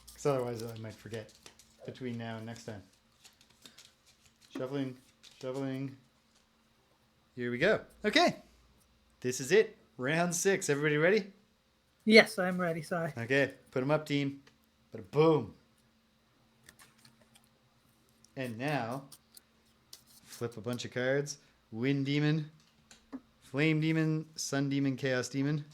Because otherwise I might forget between now and next time. Shuffling, shuffling. Here we go. Okay. This is it. Round 6. Everybody ready? Yes, I'm ready. Sorry. Okay. Put them up, team. But boom. And now, flip a bunch of cards. Wind Demon, Flame Demon, Sun Demon, Chaos Demon.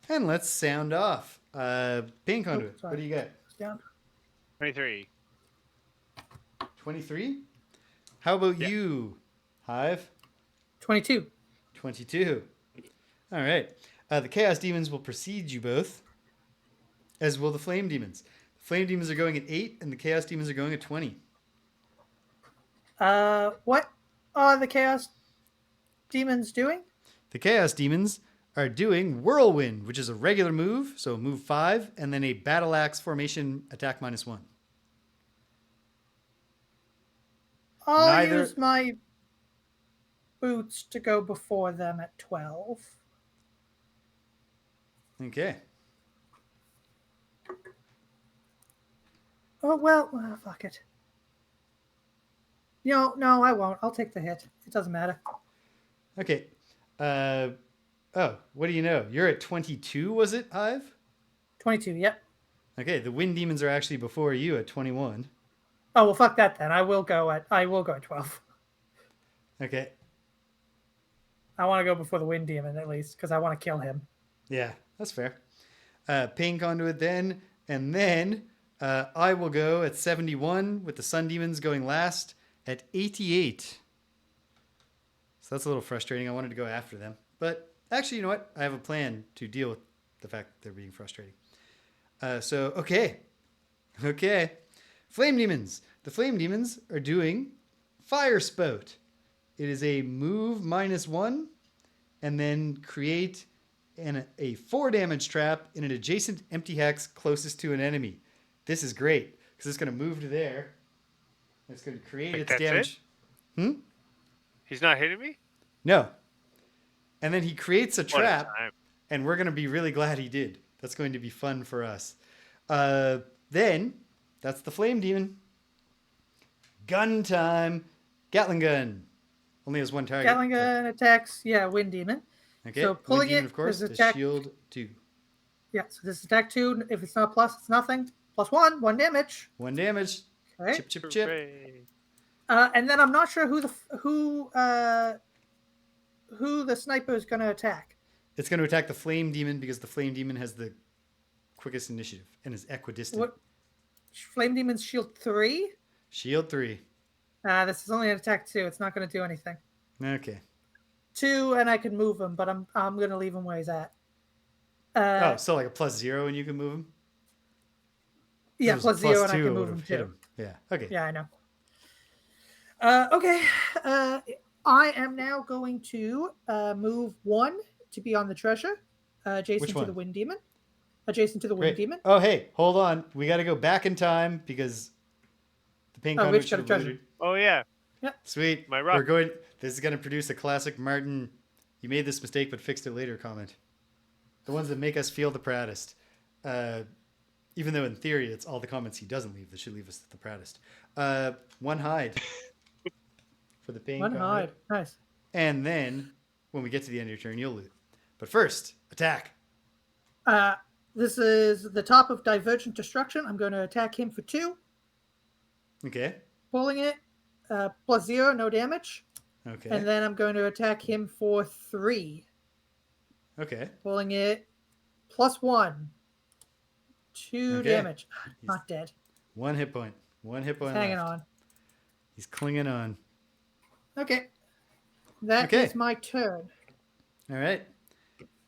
And let's sound off. Pain Conduit. sorry. What do you got? Down. 23. 23? How about Yeah. you, Hive? 22. 22. All right. The Chaos Demons will precede you both, as will the Flame Demons. The Flame Demons are going at 8, and the Chaos Demons are going at 20. What are the Chaos Demons doing? The Chaos Demons are doing Whirlwind, which is a regular move, so move 5, and then a Battle Axe formation attack -1. I'll Neither- use my boots to go before them at 12. Okay. Oh, well, fuck it. No, I won't. I'll take the hit. It doesn't matter. Okay. What do you know? You're at 22, was it, Hive? 22, yep. Okay, the Wind Demons are actually before you at 21. Oh, well, fuck that then. I will go at 12. Okay. I want to go before the Wind Demon, at least, because I want to kill him. Yeah, that's fair. Pain Conduit then, and then I will go at 71 with the Sun Demons going last at 88. So that's a little frustrating. I wanted to go after them. But actually, you know what? I have a plan to deal with the fact that they're being frustrating. Okay. Flame Demons. The Flame Demons are doing Fire Spout. It is a move -1, and then create a 4 damage trap in an adjacent empty hex closest to an enemy. This is great because it's going to move to there. It's going to create its That's damage. He's not hitting me? No. And then he creates a What a trap, time. and we're going to be really glad he did. That's going to be fun for us. Then, that's the Flame Demon. Gun time. Gatling gun. Only has one target. Gatling gun attacks, Wind Demon. Okay. So pulling Wind Demon, it, of course, there's is attack- shield 2. Yeah, so this is attack 2. If it's not plus, it's nothing. +1, 1 damage. 1 damage. Okay. Chip, chip, chip. Hooray. And then I'm not sure who the sniper is going to attack. It's going to attack the Flame Demon because the Flame Demon has the quickest initiative and is equidistant. What? Flame Demon's shield 3? Shield 3. This is only an attack 2. It's not going to do anything. Okay. 2, and I can move him, but I'm going to leave him where he's at. So like a +0 and you can move him? Yeah, If it was a +0, and I +2, can it move would him have hit too. him. Yeah. Okay. Yeah, I know. Okay. I am now going to move 1 to be on the treasure, adjacent Which to one? the Wind Demon. Adjacent to the Wind Great. Demon. Oh, hey, hold on. We got to go back in time because the Pain Conduit Rich got a should have treasure. looted. Oh, yeah. Sweet. My rock. We're going. This is going to produce a classic Martin. You made this mistake but fixed it later comment. The ones that make us feel the proudest. Even though in theory it's all the comments he doesn't leave that should leave us the proudest. 1 hide for the Pain 1 Conduit. hide. Nice. And then when we get to the end of your turn, you'll loot. But first, attack. This is the top of Divergent Destruction. I'm going to attack him for 2. Okay. Pulling it. +0, no damage. Okay. And then I'm going to attack him for 3. Okay. Pulling it. +1. 2 Okay. damage. Not dead. 1 hit point. 1 hit point. Hanging left. on. He's clinging on. Okay. That is Okay. my turn. All right.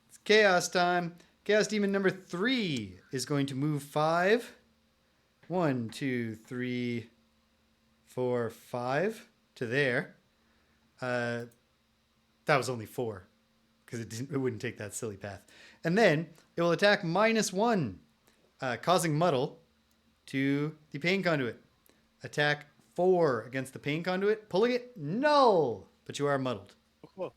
It's chaos time. Chaos Demon number 3 is going to move 5. 1, 2, 3, 4, 5 to there. That was only 4 because it wouldn't take that silly path. And then it will attack -1, causing muddle to the Pain Conduit. Attack 4 against the Pain Conduit, pulling it null, but you are muddled. Cool.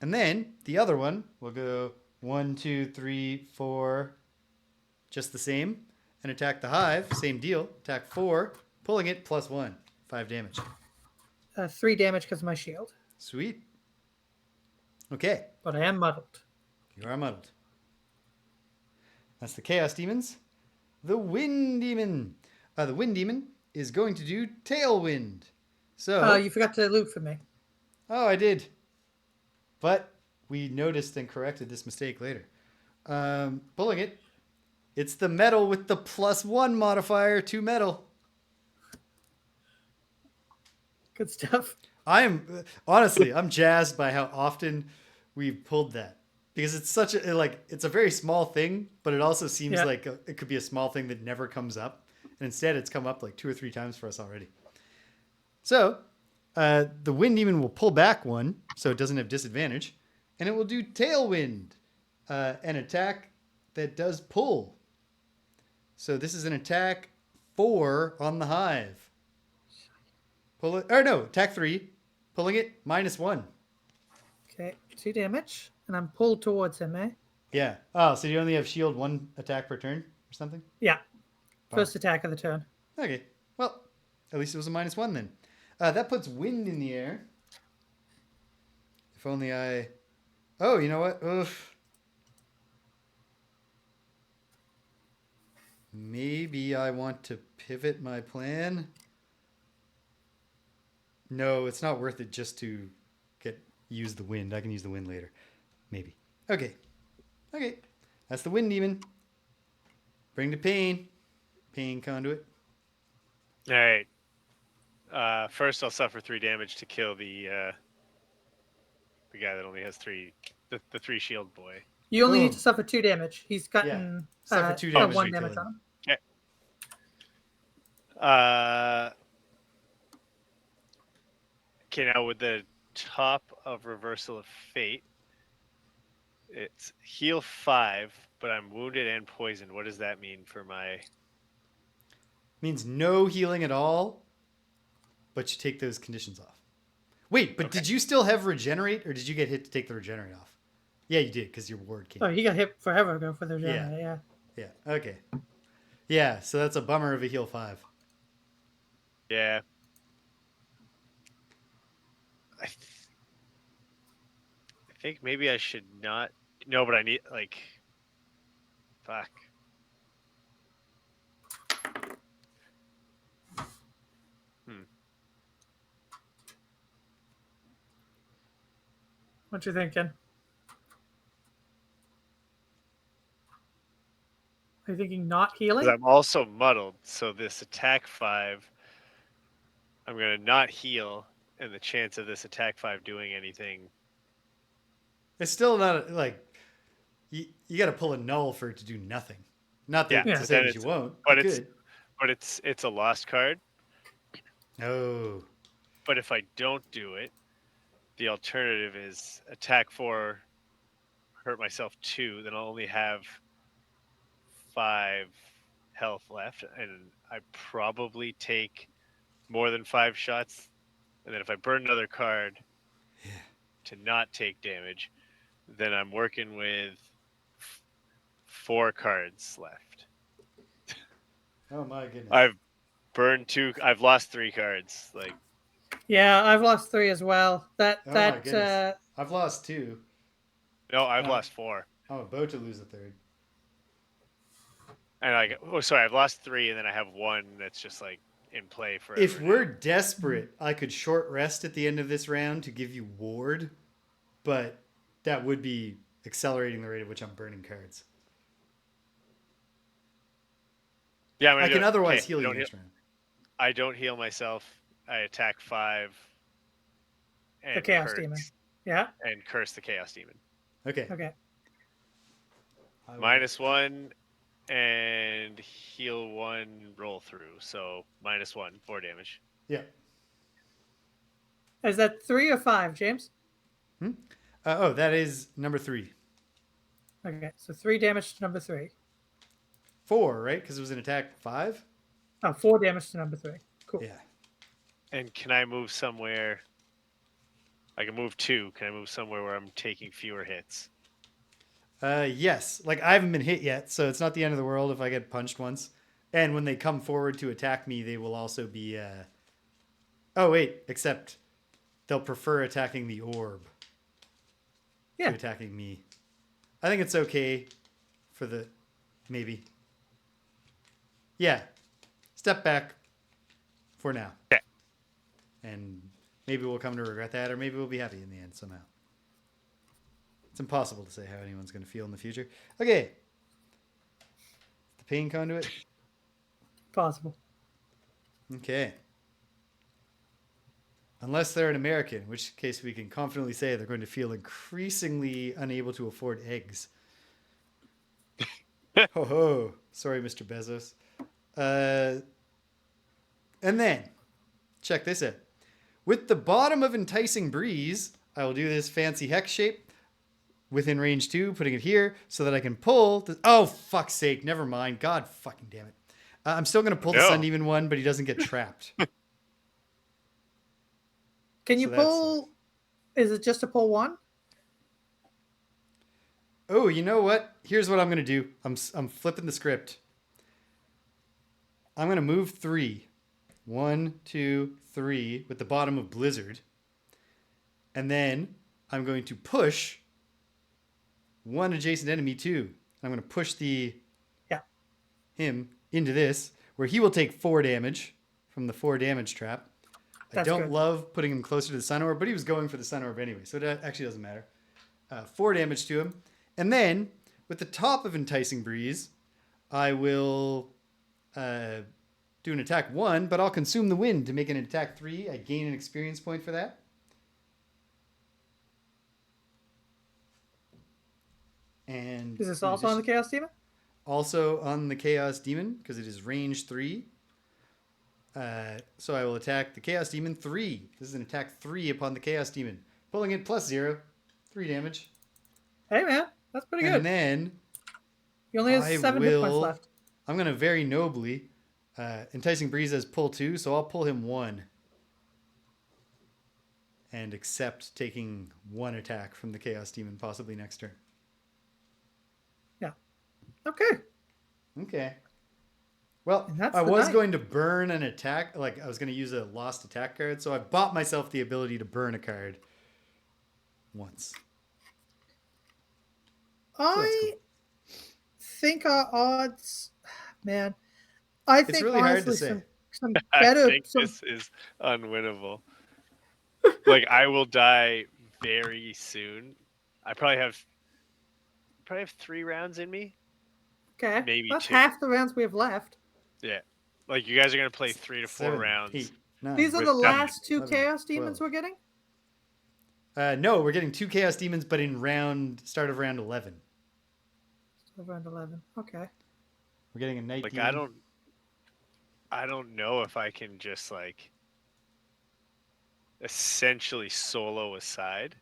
And then the other one will go 1, 2, 3, 4, just the same, and attack the hive. Same deal. Attack 4, pulling it +1, 5 damage. 3 damage because of my shield. Sweet. Okay, But I am muddled. you are muddled. That's the Chaos Demons. The Wind Demon. The Wind Demon is going to do Tailwind. So. Oh, you forgot to loot for me. Oh, I did. But we noticed and corrected this mistake later. Pulling it. It's the metal with the +1 modifier to metal. Good stuff. I'm jazzed by how often we've pulled that. Because it's such a, it's a very small thing, but it also seems like it could be a small thing that never comes up. And instead it's come up like 2 or 3 times for us already. So, the Wind Demon will pull back 1, so it doesn't have disadvantage. And it will do Tailwind, an attack that does pull. So this is an attack 4 on the hive. Pull it, or no, attack 3, pulling it -1. Okay, 2 damage. And I'm pulled towards him, eh? Yeah. Oh, so you only have shield 1 attack per turn or something? Yeah. First attack of the turn. Okay. Well, at least it was a -1 then. That puts wind in the air. If only I... Oh, you know what? Oof. Maybe I want to pivot my plan. No, it's not worth it just to use the wind. I can use the wind later. Maybe. Okay. That's the Wind Demon. Bring to Pain. Pain Conduit. All right. First, I'll suffer 3 damage to kill the guy that only has 3, the 3 shield boy. You only need Boom. to suffer 2 damage. He's gotten Suffer 2 damage 1 to damage kill on him. him. Okay, now with the top of Reversal of Fate, it's heal 5, but I'm wounded and poisoned. What does that mean for my... Means no healing at all, but you take those conditions off. Wait, but did you still have Regenerate, or did you get hit to take the Regenerate off? Yeah, you did, because your ward came. Oh, he got hit forever ago for the Regenerate, yeah. Yeah, okay. Yeah, so that's a bummer of a heal 5. Yeah. I think maybe I should not... No, but I need, like... Fuck. What you thinking? Are you thinking not healing? Because I'm also muddled, so this attack 5, I'm going to not heal, and the chance of this attack 5 doing anything... It's still not, you got to pull a null for it to do nothing. Not that Yeah. to say that you won't. But You it's could. but it's a lost card. Oh. But if I don't do it, the alternative is attack 4, hurt myself 2, then I'll only have 5 health left, and I probably take more than 5 shots. And then if I burn another card to not take damage, then I'm working with 4 cards left. Oh my goodness. I've burned 2. I've lost 3 cards. Like, Yeah, I've lost 3 as well. my goodness. I've lost 2. no, I've lost 4. I'm about to lose a 3rd. And I've lost 3, and then I have 1 that's just like in play forever. If we're desperate, I could short rest at the end of this round to give you ward, but that would be accelerating the rate at which I'm burning cards. Yeah, I can otherwise heal you next round. I don't heal myself. I attack 5. And The Chaos Demon. Yeah? And curse the Chaos Demon. Okay. -1 and heal 1 roll through. So -1, 4 damage. Yeah. Is that 3 or 5, James? That is number 3. Okay, so 3 damage to number 3. 4, right? Because it was an attack 5? Oh, 4 damage to number 3. Cool. Yeah. And can I move somewhere? I can move 2. Can I move somewhere where I'm taking fewer hits? Yes. Like, I haven't been hit yet, so it's not the end of the world if I get punched once. And when they come forward to attack me, they will also be... Oh, wait. Except they'll prefer attacking the orb Yeah. to attacking me. I think it's okay for the... Maybe. Yeah. Step back for now. Yeah. And maybe we'll come to regret that, or maybe we'll be happy in the end somehow. It's impossible to say how anyone's going to feel in the future. Okay. The Pain Conduit. Possible. Okay. Unless they're an American, in which case we can confidently say they're going to feel increasingly unable to afford eggs. Ho ho. Sorry, Mr. Bezos. And then, check this out. With the bottom of Enticing Breeze, I will do this fancy hex shape within range 2, putting it here so that I can pull. Oh, fuck's sake. Never mind. God fucking damn it. I'm still going to pull the Sun Demon one, but he doesn't get trapped. Can you pull... Is it just a pull 1? Oh, you know what? Here's what I'm going to do. I'm flipping the script. I'm going to move 3. 1, 2, 3 with the bottom of Blizzard. And then I'm going to push one adjacent enemy too. I'm going to push him into this, where he will take 4 damage from the 4 damage trap. I don't love putting him closer to the Sun Orb, but he was going for the Sun Orb anyway, so it actually doesn't matter. 4 damage to him. And then, with the top of Enticing Breeze, I will do an attack 1, but I'll consume the wind to make an attack 3. I gain an experience point for that. And is this also on the Chaos Demon? Also on the Chaos Demon, because it is range 3. So I will attack the Chaos Demon 3. This is an attack 3 upon the Chaos Demon. Pulling it +0. 3 damage. Hey, man. That's pretty good. And then... He only has 7 hit points left. I'm going to very nobly... Enticing Breeze has pull 2, so I'll pull him 1. And accept taking 1 attack from the Chaos Demon, possibly next turn. Yeah. Okay. Okay. Well, I was going to burn an attack. Like, I was going to use a lost attack card, so I bought myself the ability to burn a card once. I think our odds... Man... I think it's really hard to say. Some better, I think this is unwinnable. Like, I will die very soon. I probably have 3 rounds in me. Okay, maybe that's 2. half the rounds we have left. Yeah, like you guys are gonna play 3 to 4 rounds. 8, 9. These are the last 2 11, Chaos Demons 12. we're getting. No, we're getting 2 Chaos Demons, but in start of round 11. Round 11. Okay. We're getting a Night Like, Demon. I don't know if I can just like essentially solo a side.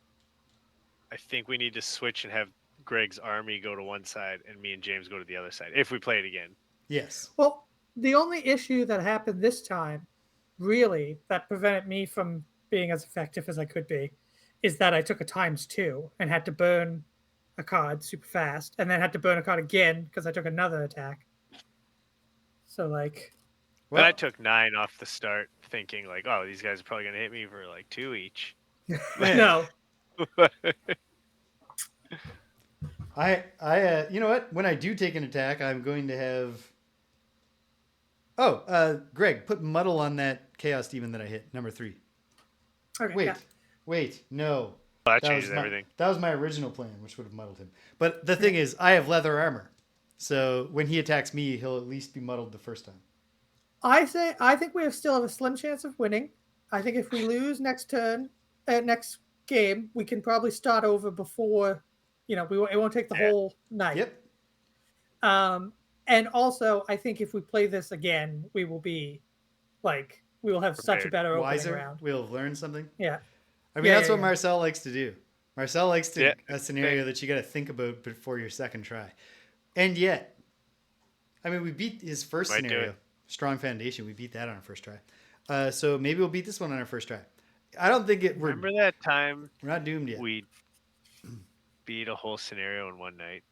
I think we need to switch and have Greg's army go to one side and me and James go to the other side if we play it again. Yes. Well, the only issue that happened this time, really, that prevented me from being as effective as I could be, is that I took a ×2 and had to burn a card super fast, and then had to burn a card again because I took another attack. So, like... Well, I took 9 off the start, thinking like, oh, these guys are probably going to hit me for like 2 each. No. You know what? When I do take an attack, I'm going to have... Greg, put muddle on that Chaos Demon that I hit, number 3. Okay, Wait, no. Well, that changes everything. That was my original plan, which would have muddled him. But the thing is, I have leather armor. So when he attacks me, he'll at least be muddled the first time. I think we still have a slim chance of winning. I think if we lose next game, we can probably start over before, it won't take the whole night. Yep. And also, I think if we play this again, we will be we will have such a better opening round. We'll have learned something. Yeah. I mean, Yeah, that's yeah, what yeah. Marcel likes to do. Marcel likes to Yeah. a scenario that you got to think about before your second try. And yet, I mean, we beat his first Might do scenario, it. Strong Foundation. We beat that on our first try. So maybe we'll beat this one on our first try. I don't think we're Remember that time not doomed yet. we beat a whole scenario in one night?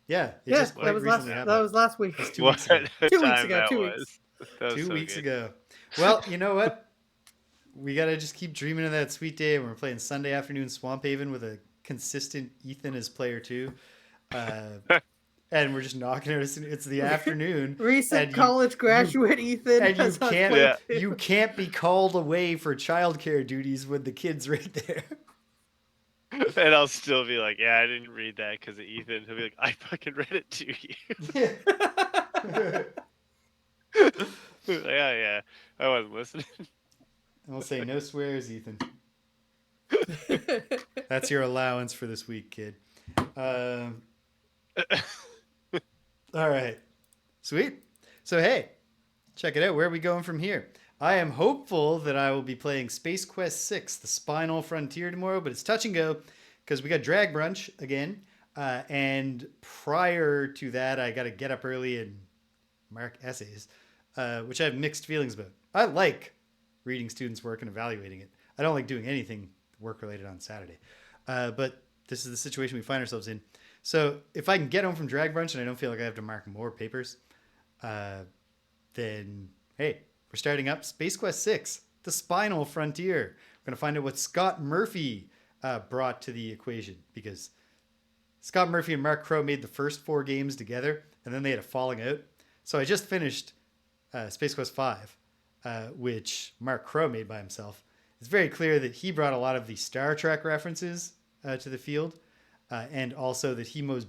Yeah, it Yeah, just that quite was recently last. happened. That was last week. That's 2 What weeks ago. a 2 weeks time ago, that 2 was. weeks. That was 2 so weeks good. ago. Well, you know what? We got to just keep dreaming of that sweet day when we're playing Sunday afternoon Swamphaven with a consistent Ethan as player 2. And we're just knocking it. It's the afternoon. Recent and college graduate Ethan. and you has on can't play Yeah. too. you can't be called away for childcare duties when the kid's right there. And I'll still be like, yeah, I didn't read that because of Ethan. He'll be like, I fucking read it to you. Yeah, I wasn't listening. I'll say no swears, Ethan. That's your allowance for this week, kid. All right. Sweet. So, hey, check it out. Where are we going from here? I am hopeful that I will be playing Space Quest 6, The Spinal Frontier, tomorrow, but it's touch and go because we got Drag Brunch again. And prior to that, I got to get up early and mark essays, which I have mixed feelings about. I like reading students' work and evaluating it. I don't like doing anything work-related on Saturday. But this is the situation we find ourselves in. So if I can get home from Drag Brunch and I don't feel like I have to mark more papers, then, hey, we're starting up Space Quest 6, The Spinal Frontier. We're going to find out what Scott Murphy brought to the equation, because Scott Murphy and Mark Crow made the first 4 games together, and then they had a falling out. So I just finished Space Quest 5, which Mark Crow made by himself. It's very clear that he brought a lot of the Star Trek references to the field, and also that he was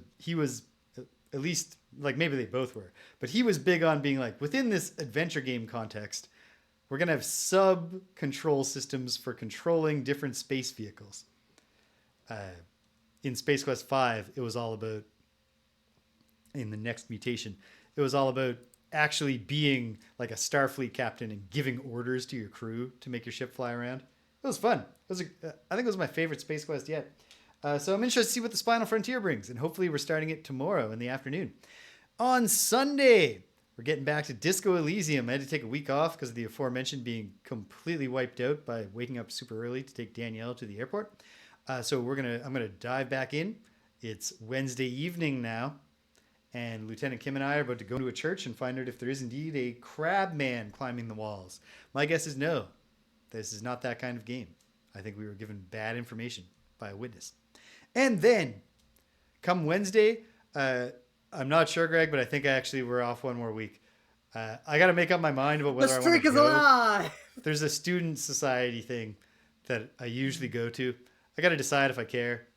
at least, like, maybe they both were, but he was big on being like, within this adventure game context, we're going to have sub control systems for controlling different space vehicles. In Space Quest 5, it was all about, in the next mutation, it was all about actually being like a Starfleet captain and giving orders to your crew to make your ship fly around. It was fun. I think it was my favorite Space Quest yet. So I'm interested to see what the Spinal Frontier brings, and hopefully we're starting it tomorrow in the afternoon. On Sunday, we're getting back to Disco Elysium. I had to take a week off because of the aforementioned being completely wiped out by waking up super early to take Danielle to the airport. So I'm gonna dive back in. It's Wednesday evening now, and Lieutenant Kim and I are about to go to a church and find out if there is indeed a crab man climbing the walls. My guess is no. This is not that kind of game. I think we were given bad information by a witness. And then, come Wednesday, I'm not sure, Greg, but I think we're off one more week. I got to make up my mind about whether The I want streak to is go. alive. There's a student society thing that I usually go to. I got to decide if I care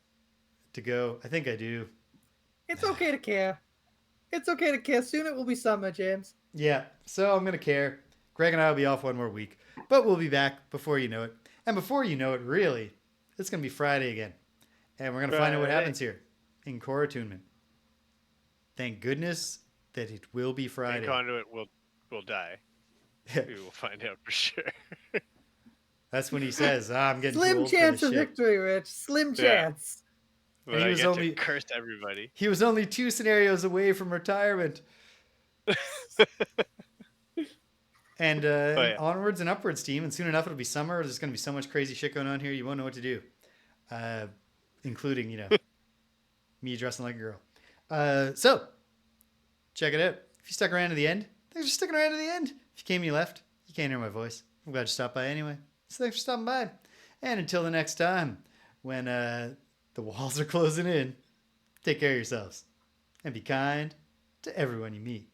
to go. I think I do. It's okay to care. It's okay to care. Soon it will be summer, James. Yeah, so I'm going to care. Greg and I will be off one more week, but we'll be back before you know it. And before you know it, really, it's going to be Friday again. And we're going to find out what happens here in Core Attunement. Thank goodness that it will be Friday. Pain Conduit will die. We will find out for sure. That's when he says, I'm getting too Slim old chance for of this shit. victory, Rich. Slim Yeah. chance. But And he I was get only- to curse everybody. He was only 2 scenarios away from retirement. And yeah. onwards and upwards, team. And soon enough, it'll be summer. There's going to be so much crazy shit going on here. You won't know what to do. Including, me dressing like a girl. So, check it out. If you stuck around to the end, thanks for sticking around to the end. If you came and you left, you can't hear my voice. I'm glad you stopped by anyway. So thanks for stopping by. And until the next time, when the walls are closing in, take care of yourselves. And be kind to everyone you meet.